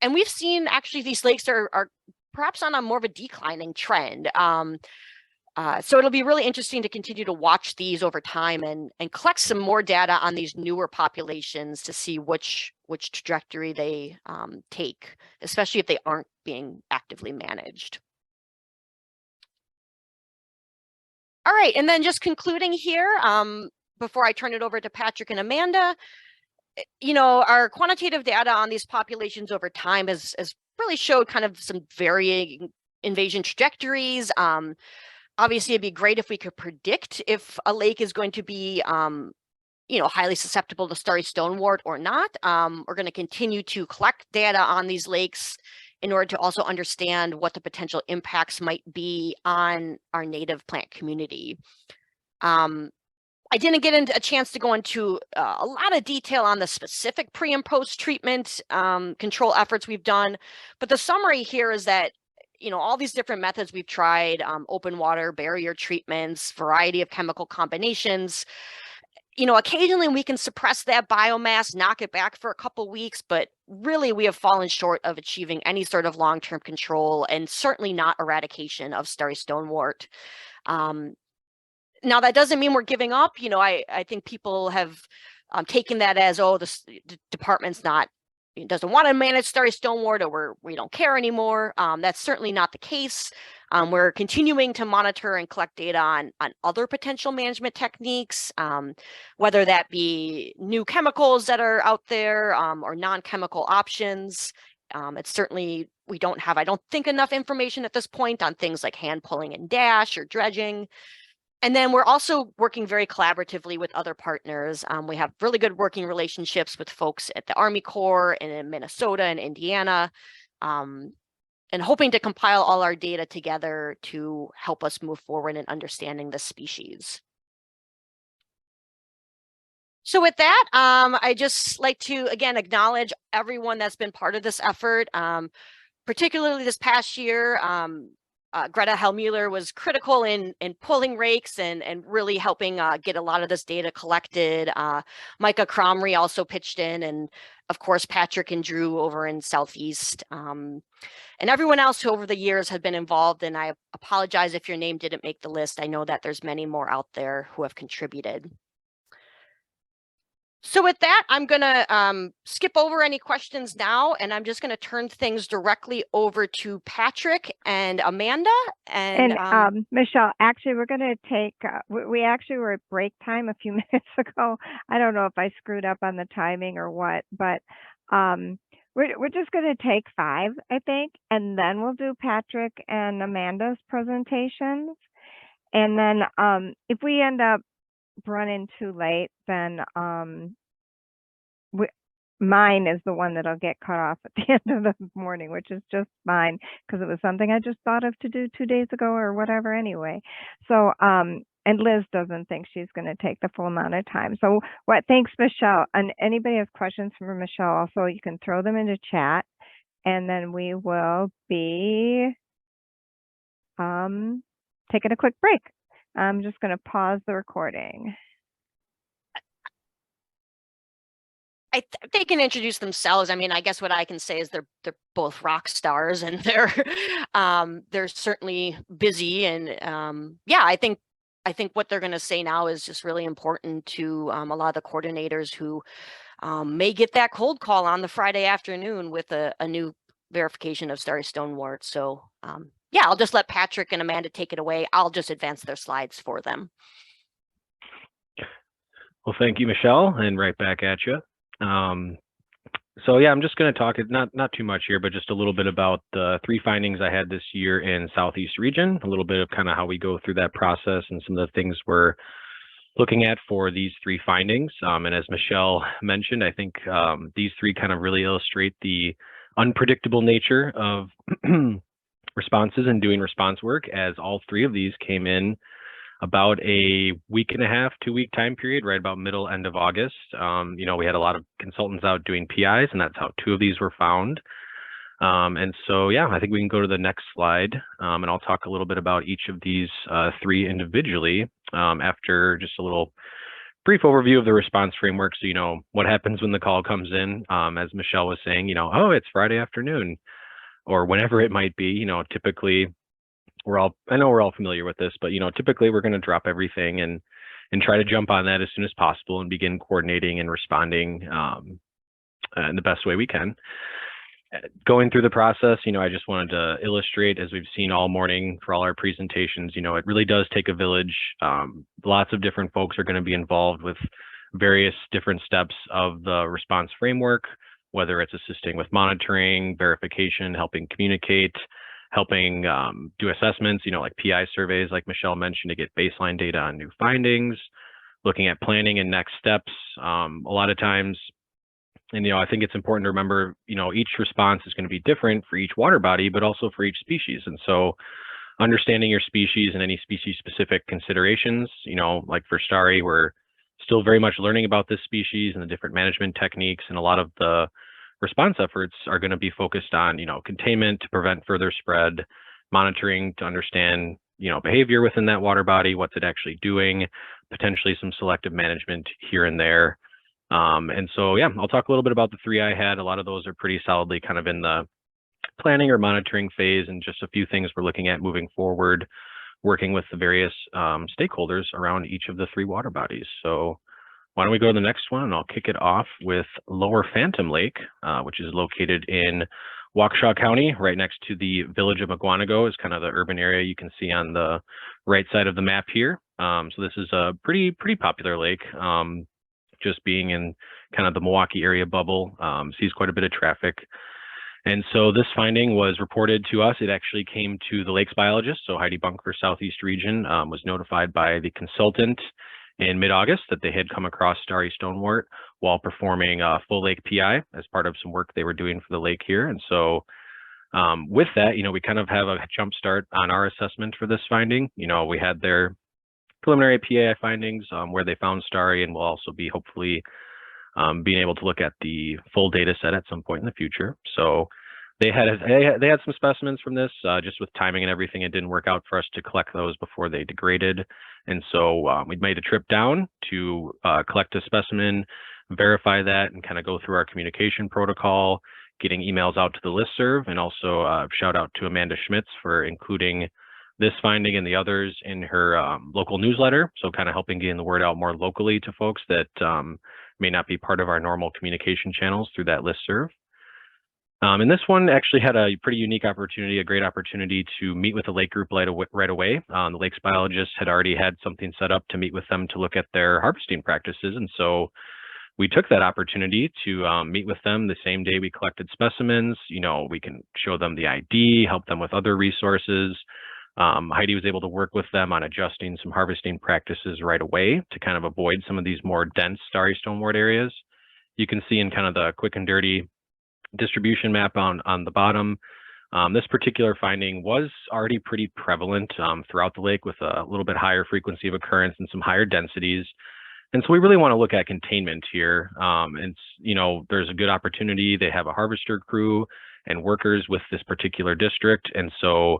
S16: And we've seen actually these lakes are perhaps on a more of a declining trend. So it'll be really interesting to continue to watch these over time and collect some more data on these newer populations to see which trajectory they take, especially if they aren't being actively managed. All right, and then just concluding here, before I turn it over to Patrick and Amanda, you know, our quantitative data on these populations over time has really showed kind of some varying invasion trajectories. Obviously, it'd be great if we could predict if a lake is going to be, you know, highly susceptible to starry stonewort or not. We're going to continue to collect data on these lakes in order to also understand what the potential impacts might be on our native plant community. I didn't get into a chance to go into a lot of detail on the specific pre and post treatment control efforts we've done, but the summary here is that, you know, all these different methods we've tried, open water, barrier treatments, variety of chemical combinations, you know, occasionally we can suppress that biomass, knock it back for a couple weeks, but really we have fallen short of achieving any sort of long-term control, and certainly not eradication of starry stonewort. Now, that doesn't mean we're giving up. You know, I think people have taken that as, oh, the department's doesn't want to manage starry stonewort, or we don't care anymore. That's certainly not the case. We're continuing to monitor and collect data on other potential management techniques, whether that be new chemicals that are out there or non-chemical options. It's certainly, we don't have, I don't think, enough information at this point on things like hand pulling and dash or dredging. And then we're also working very collaboratively with other partners. We have really good working relationships with folks at the Army Corps and in Minnesota and Indiana, and hoping to compile all our data together to help us move forward in understanding the species. So with that, I just like to, again, acknowledge everyone that's been part of this effort, particularly this past year. Greta Hellmuller was critical in pulling rakes and really helping get a lot of this data collected. Micah Cromry also pitched in, and of course, Patrick and Drew over in Southeast. And everyone else who over the years have been involved, and I apologize if your name didn't make the list. I know that there's many more out there who have contributed. So with that, I'm going to skip over any questions now, and I'm just going to turn things directly over to Patrick and Amanda. And
S2: Michelle, actually, we're going to take, we actually were at break time a few minutes ago. I don't know if I screwed up on the timing or what, but we're just going to take 5, I think, and then we'll do Patrick and Amanda's presentations. And then if we end up running too late, then mine is the one that'll get cut off at the end of the morning, which is just fine because it was something I just thought of to do 2 days ago or whatever anyway. So and Liz doesn't think she's going to take the full amount of time. So thanks, Michelle. And anybody has questions for Michelle, also you can throw them into chat, and then we will be taking a quick break. I'm just going to pause the recording.
S16: They can introduce themselves. I mean, I guess what I can say is they're both rock stars, and they're certainly busy. And yeah, I think what they're going to say now is just really important to a lot of the coordinators who may get that cold call on the Friday afternoon with a new verification of starry stonewort. So yeah, I'll just let Patrick and Amanda take it away. I'll just advance their slides for them.
S13: Well, thank you, Michelle, and right back at you. So yeah, I'm just going to talk not too much here, but just a little bit about the 3 findings I had this year in Southeast region, a little bit of kind of how we go through that process and some of the things we're looking at for these 3 findings. And as Michelle mentioned, I think these 3 kind of really illustrate the unpredictable nature of responses and doing response work, as all 3 of these came in about a week and a half, 2-week time period, right about end of August. You know, we had a lot of consultants out doing PIs, and that's how 2 of these were found. And so, yeah, I think we can go to the next slide, and I'll talk a little bit about each of these 3 individually after just a little brief overview of the response framework. So, you know, what happens when the call comes in, as Michelle was saying, you know, oh, it's Friday afternoon, or whenever it might be. You know, typically I know we're all familiar with this, but, you know, typically we're going to drop everything and try to jump on that as soon as possible and begin coordinating and responding in the best way we can. Going through the process, you know, I just wanted to illustrate, as we've seen all morning for all our presentations, you know, it really does take a village. Lots of different folks are going to be involved with various different steps of the response framework, whether it's assisting with monitoring, verification, helping communicate, helping do assessments, you know, like PI surveys, like Michelle mentioned, to get baseline data on new findings, looking at planning and next steps. A lot of times, and, you know, I think it's important to remember, you know, each response is going to be different for each water body, but also for each species. And so understanding your species and any species specific considerations, you know, like for starry, we're still very much learning about this species and the different management techniques, and a lot of the response efforts are going to be focused on, containment to prevent further spread, monitoring to understand, behavior within that water body, what's it actually doing, potentially some selective management here and there. And so, yeah, I'll talk a little bit about the 3 I had. A lot of those are pretty solidly kind of in the planning or monitoring phase, and just a few things we're looking at moving forward, working with the various stakeholders around each of the 3 water bodies. So why don't we go to the next one, and I'll kick it off with Lower Phantom Lake, which is located in Waukesha County, right next to the village of Mukwonago is kind of the urban area you can see on the right side of the map here. So this is a pretty popular lake, just being in kind of the Milwaukee area bubble, sees quite a bit of traffic. And so this finding was reported to us. It actually came to the lakes biologist. So Heidi Bunker, Southeast Region, was notified by the consultant in mid-August that they had come across starry stonewort while performing a full lake PI as part of some work they were doing for the lake here. And so with that, we kind of have a jump start on our assessment for this finding. We had their preliminary PAI findings where they found starry, and we'll also be hopefully being able to look at the full data set at some point in the future. So they had some specimens from this, just with timing and everything. It didn't work out for us to collect those before they degraded. And so we made a trip down to collect a specimen, verify that, and kind of go through our communication protocol, getting emails out to the listserv, and also shout out to Amanda Schmitz for including this finding and the others in her local newsletter. So kind of helping getting the word out more locally to folks that may not be part of our normal communication channels through that listserv. And this one actually had a pretty unique opportunity, a great opportunity to meet with the lake group right away. The lakes biologist had already had something set up to meet with them to look at their harvesting practices. And so we took that opportunity to meet with them the same day we collected specimens. We can show them the ID, help them with other resources. Heidi was able to work with them on adjusting some harvesting practices right away to kind of avoid some of these more dense starry stonewort areas. You can see in kind of the quick and dirty distribution map on the bottom. This particular finding was already pretty prevalent throughout the lake, with a little bit higher frequency of occurrence and some higher densities. And so we really want to look at containment here. And there's a good opportunity. They have a harvester crew and workers with this particular district. And so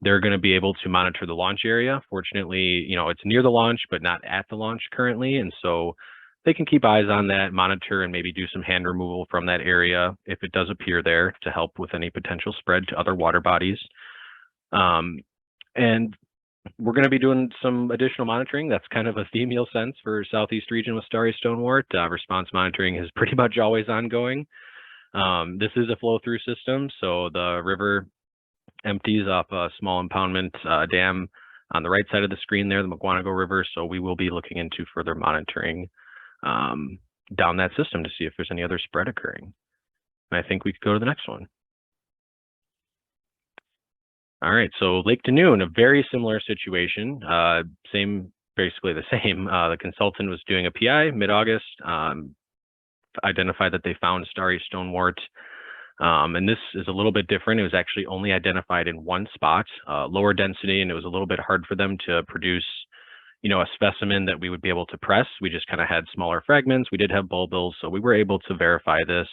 S13: they're going to be able to monitor the launch area. Fortunately, it's near the launch, but not at the launch currently. And so they can keep eyes on that, monitor, and maybe do some hand removal from that area if it does appear there, to help with any potential spread to other water bodies. And we're going to be doing some additional monitoring. That's kind of a theme you'll sense for Southeast Region with starry stonewort. Response monitoring is pretty much always ongoing. This is a flow-through system, so the river empties off a small impoundment dam on the right side of the screen there, the Mukwonago River. So we will be looking into further monitoring down that system to see if there's any other spread occurring. And I think we could go to the next one. All right, so Lake Danoon, a very similar situation, basically the same. The consultant was doing a PI mid-August, identified that they found starry stonewort. And this is a little bit different. It was actually only identified in one spot, lower density, and it was a little bit hard for them to produce, a specimen that we would be able to press. We just kind of had smaller fragments. We did have bulbils, so we were able to verify this,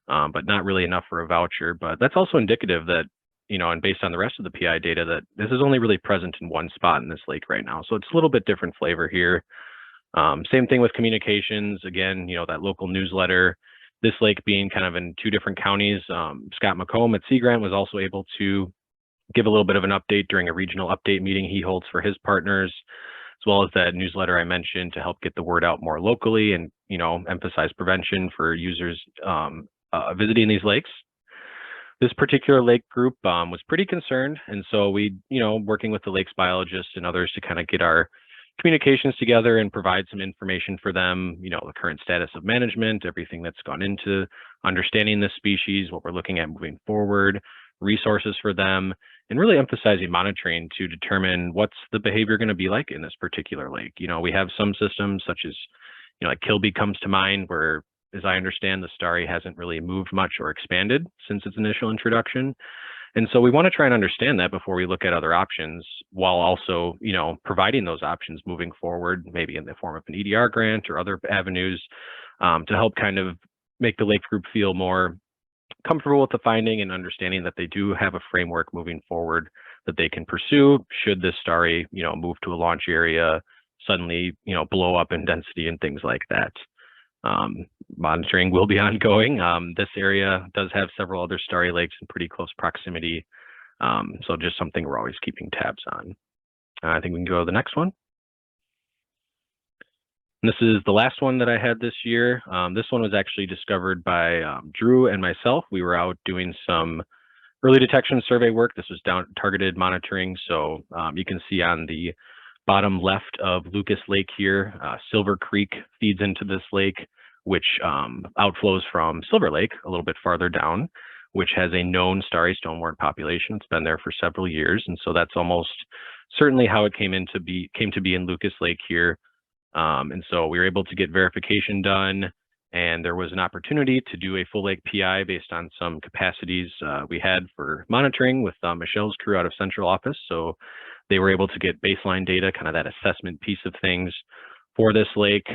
S13: but not really enough for a voucher. But that's also indicative that, and based on the rest of the PI data, that this is only really present in one spot in this lake right now. So it's a little bit different flavor here. Same thing with communications. Again, that local newsletter. This lake being kind of in 2 different counties. Scott McComb at Sea Grant was also able to give a little bit of an update during a regional update meeting he holds for his partners, as well as that newsletter I mentioned to help get the word out more locally and, emphasize prevention for users visiting these lakes. This particular lake group was pretty concerned. And so we, working with the lakes biologists and others to kind of get our communications together and provide some information for them, the current status of management, everything that's gone into understanding this species, what we're looking at moving forward, resources for them, and really emphasizing monitoring to determine what's the behavior going to be like in this particular lake. We have some systems such as, like Kilby comes to mind, where, as I understand, the starry hasn't really moved much or expanded since its initial introduction. And so we want to try and understand that before we look at other options, while also, you know, providing those options moving forward, maybe in the form of an EDR grant or other avenues, to help kind of make the lake group feel more comfortable with the finding and understanding that they do have a framework moving forward that they can pursue should this starry, you know, move to a launch area, suddenly, you know, blow up in density and things like that. Monitoring will be ongoing. This area does have several other starry lakes in pretty close proximity. So just something we're always keeping tabs on. I think we can go to the next one. And this is the last one that I had this year. This one was actually discovered by Drew and myself. We were out doing some early detection survey work. This was down targeted monitoring. So you can see on the bottom left of Lucas Lake here, Silver Creek feeds into this lake, which outflows from Silver Lake a little bit farther down, which has a known starry stonewort population. It's been there for several years. And so that's almost certainly how it came to be in Lucas Lake here. And so we were able to get verification done, and there was an opportunity to do a full lake PI based on some capacities we had for monitoring with Michelle's crew out of central office. So they were able to get baseline data, kind of that assessment piece of things for this lake.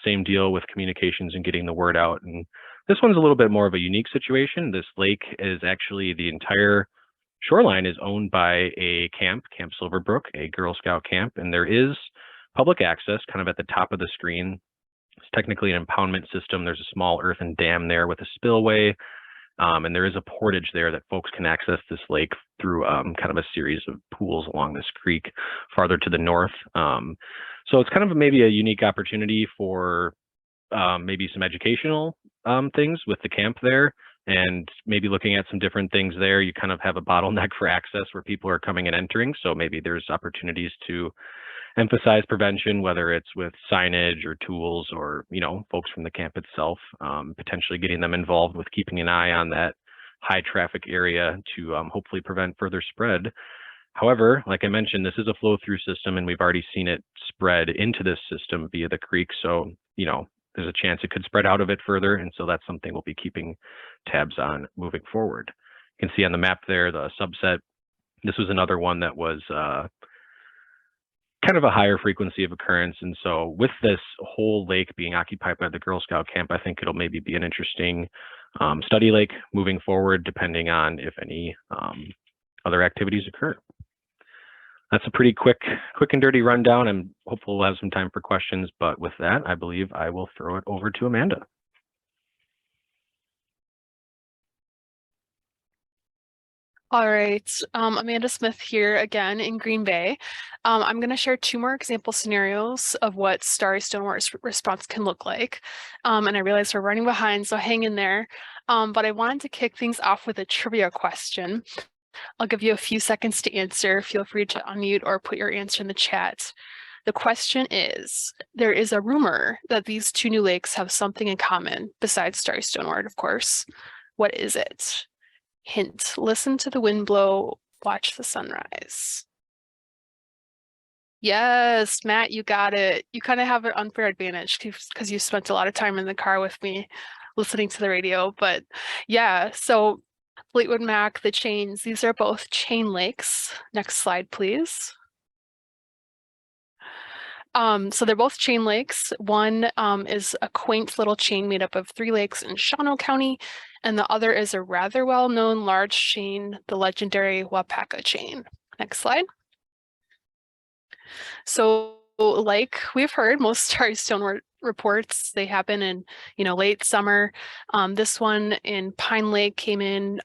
S13: Same deal with communications and getting the word out. And this one's a little bit more of a unique situation. This lake is actually, the entire shoreline is owned by a camp, Camp Silverbrook, a Girl Scout camp, and there is public access kind of at the top of the screen. It's technically an impoundment system. There's a small earthen dam there with a spillway. And there is a portage there that folks can access this lake through kind of a series of pools along this creek farther to the north. So it's kind of maybe a unique opportunity for maybe some educational things with the camp there, and maybe looking at some different things there. You kind of have a bottleneck for access where people are coming and entering. So maybe there's opportunities to emphasize prevention, whether it's with signage or tools or, you know, folks from the camp itself, potentially getting them involved with keeping an eye on that high traffic area to hopefully prevent further spread. However, like I mentioned, this is a flow through system, and we've already seen it spread into this system via the creek. So, you know, there's a chance it could spread out of it further. And so that's something we'll be keeping tabs on moving forward. You can see on the map there, the subset. This was another one that was kind of a higher frequency of occurrence. And so with this whole lake being occupied by the Girl Scout camp, I think it'll maybe be an interesting study lake moving forward, depending on if any other activities occur. That's a pretty quick and dirty rundown. I'm hopeful we'll have some time for questions, but with that, I believe I will throw it over to Amanda.
S4: All right, Amanda Smith here again in Green Bay. I'm going to share two more example scenarios of what starry stonewort response can look like. And I realize we're running behind, so hang in there. But I wanted to kick things off with a trivia question. I'll give you a few seconds to answer. Feel free to unmute or put your answer in the chat. The question is, there is a rumor that these two new lakes have something in common besides starry stonewort, of course. What is it? Hint, listen to the wind blow, watch the sunrise. Yes, Matt, you got it. You kind of have an unfair advantage because you spent a lot of time in the car with me listening to the radio. But yeah, so Fleetwood Mac, the chains, these are both chain lakes. Next slide, please. So they're both chain lakes. One is a quaint little chain made up of 3 lakes in Shawano County, and the other is a rather well-known large chain, the legendary Wapaka chain. Next slide. So like we've heard, most starry stonewort reports, they happen in, late summer. This one in Pine Lake came in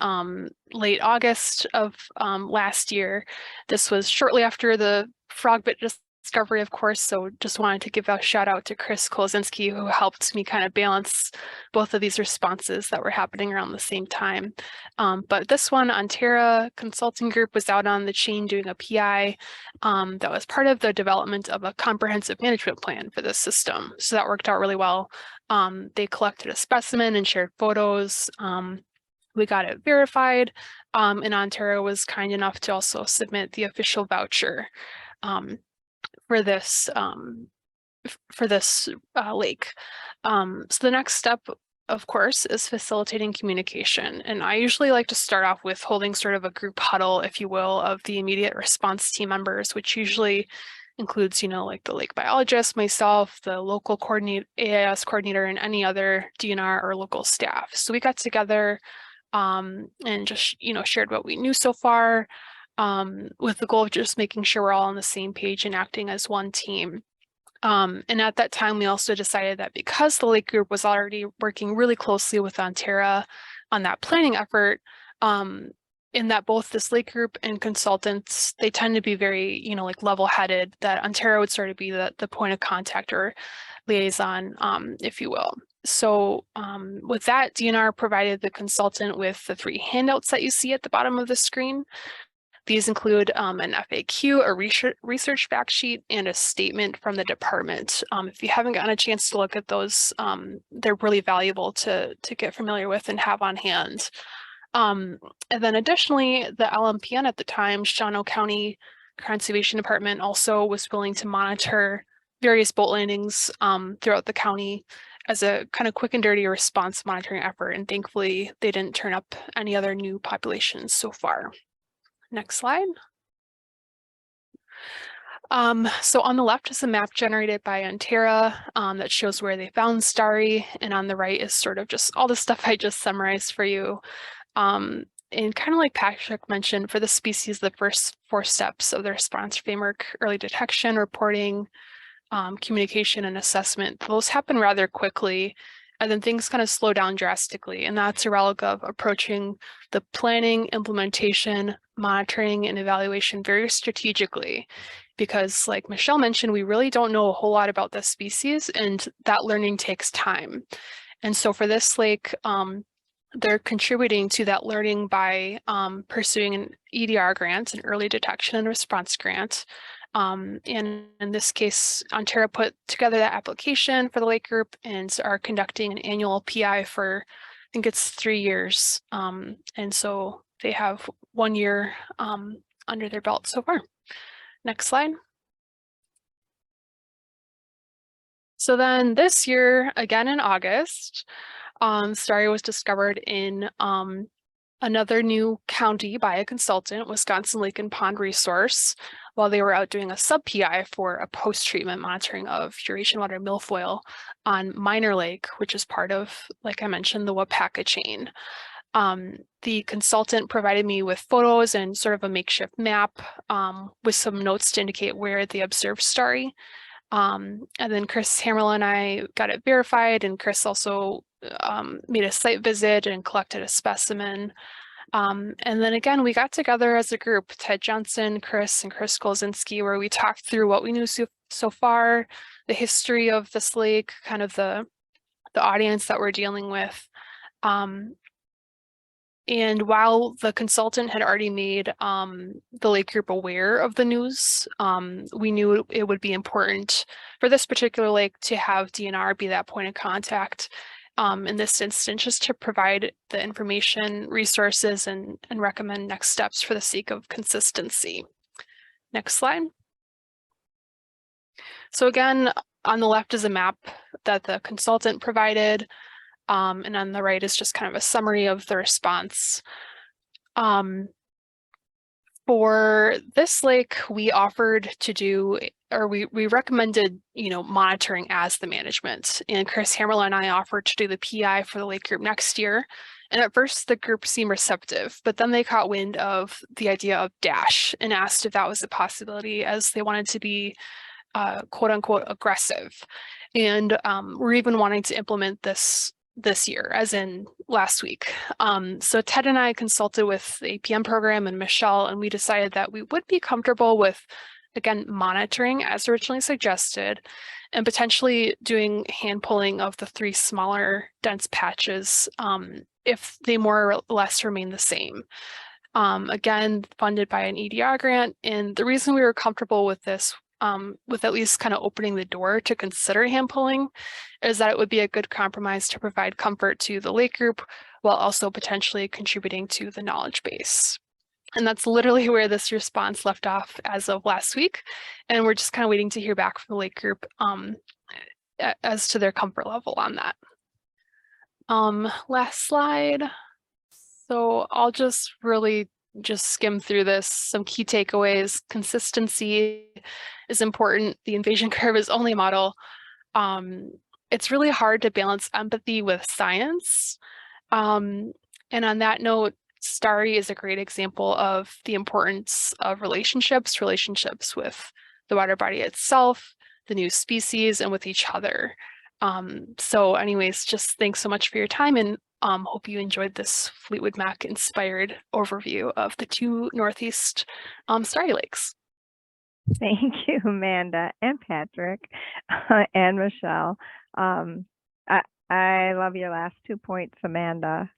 S4: late August of last year. This was shortly after the frogbit discovery, of course, so just wanted to give a shout out to Chris Kolozinski, who helped me kind of balance both of these responses that were happening around the same time. But this one, Ontario Consulting Group was out on the chain doing a PI that was part of the development of a comprehensive management plan for this system. So that worked out really well. They collected a specimen and shared photos. We got it verified, and Ontario was kind enough to also submit the official voucher for this lake. So the next step of course, is facilitating communication. And I usually like to start off with holding sort of a group huddle, if you will, of the immediate response team members, which usually includes, like the lake biologist, myself, the local AIS coordinator, and any other DNR or local staff. So we got together and just, shared what we knew so far, with the goal of just making sure we're all on the same page and acting as one team. And at that time, we also decided that because the lake group was already working really closely with Onterra on that planning effort, in that both this lake group and consultants, they tend to be very, like level-headed, that Onterra would sort of be the point of contact or liaison, if you will. So with that, DNR provided the consultant with the 3 handouts that you see at the bottom of the screen. These include an FAQ, a research fact sheet, and a statement from the department. If you haven't gotten a chance to look at those, they're really valuable to get familiar with and have on hand. And then additionally, the LMPN at the time, Shawano County Conservation Department, also was willing to monitor various boat landings throughout the county as a kind of quick and dirty response monitoring effort. And thankfully, they didn't turn up any other new populations so far. Next slide. So on the left is a map generated by Onterra that shows where they found starry, and on the right is sort of just all the stuff I just summarized for you. And kind of like Patrick mentioned, for the species, the first 4 steps of the response framework, early detection, reporting, communication, and assessment, those happen rather quickly. And then things kind of slow down drastically. And that's a relic of approaching the planning, implementation, monitoring, and evaluation very strategically. Because like Michelle mentioned, we really don't know a whole lot about this species, and that learning takes time. And so for this lake, they're contributing to that learning by pursuing an EDR grant, an early detection and response grant. And in this case, Onterra put together that application for the lake group and are conducting an annual PI for, I think it's 3 years. And so they have 1 year under their belt so far. Next slide. So then this year, again in August, starry was discovered in another new county by a consultant, Wisconsin Lake and Pond Resource, while they were out doing a sub-PI for a post-treatment monitoring of Eurasian water milfoil on Minor Lake, which is part of, like I mentioned, the Wapaka chain. The consultant provided me with photos and sort of a makeshift map with some notes to indicate where they observed starry. And then Chris Hammerle and I got it verified, and Chris also made a site visit and collected a specimen. And then again, we got together as a group, Ted Johnson, Chris, and Chris Golzinski, where we talked through what we knew so far, the history of this lake, kind of the audience that we're dealing with. And while the consultant had already made the lake group aware of the news, we knew it would be important for this particular lake to have DNR be that point of contact in this instance, just to provide the information, resources, and recommend next steps for the sake of consistency. Next slide. So again, on the left is a map that the consultant provided. And on the right is just kind of a summary of the response. For this lake, we offered to do, or we recommended, monitoring as the management. And Chris Hammerle and I offered to do the PI for the lake group next year. And at first the group seemed receptive, but then they caught wind of the idea of DASH and asked if that was a possibility, as they wanted to be quote unquote aggressive. And we're even wanting to implement this year, as in last week. So Ted and I consulted with the APM program and Michelle, and we decided that we would be comfortable with, again, monitoring as originally suggested, and potentially doing hand pulling of the 3 smaller dense patches if they more or less remain the same. Again, funded by an EDR grant. And the reason we were comfortable with this, with at least kind of opening the door to consider hand pulling, is that it would be a good compromise to provide comfort to the lake group while also potentially contributing to the knowledge base. And that's literally where this response left off as of last week. And we're just kind of waiting to hear back from the lake group as to their comfort level on that. Last slide. So I'll just really just skim through this. Some key takeaways. Consistency is important. The invasion curve is only a model. It's really hard to balance empathy with science. And on that note, Starry is a great example of the importance of relationships with the water body itself, the new species, and with each other. So anyways, just thanks so much for your time, and hope you enjoyed this Fleetwood Mac inspired overview of the two Northeast Starry Lakes.
S17: Thank you, Amanda and Patrick and Michelle. I love your last 2 points, Amanda.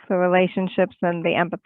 S17: So relationships and the empathy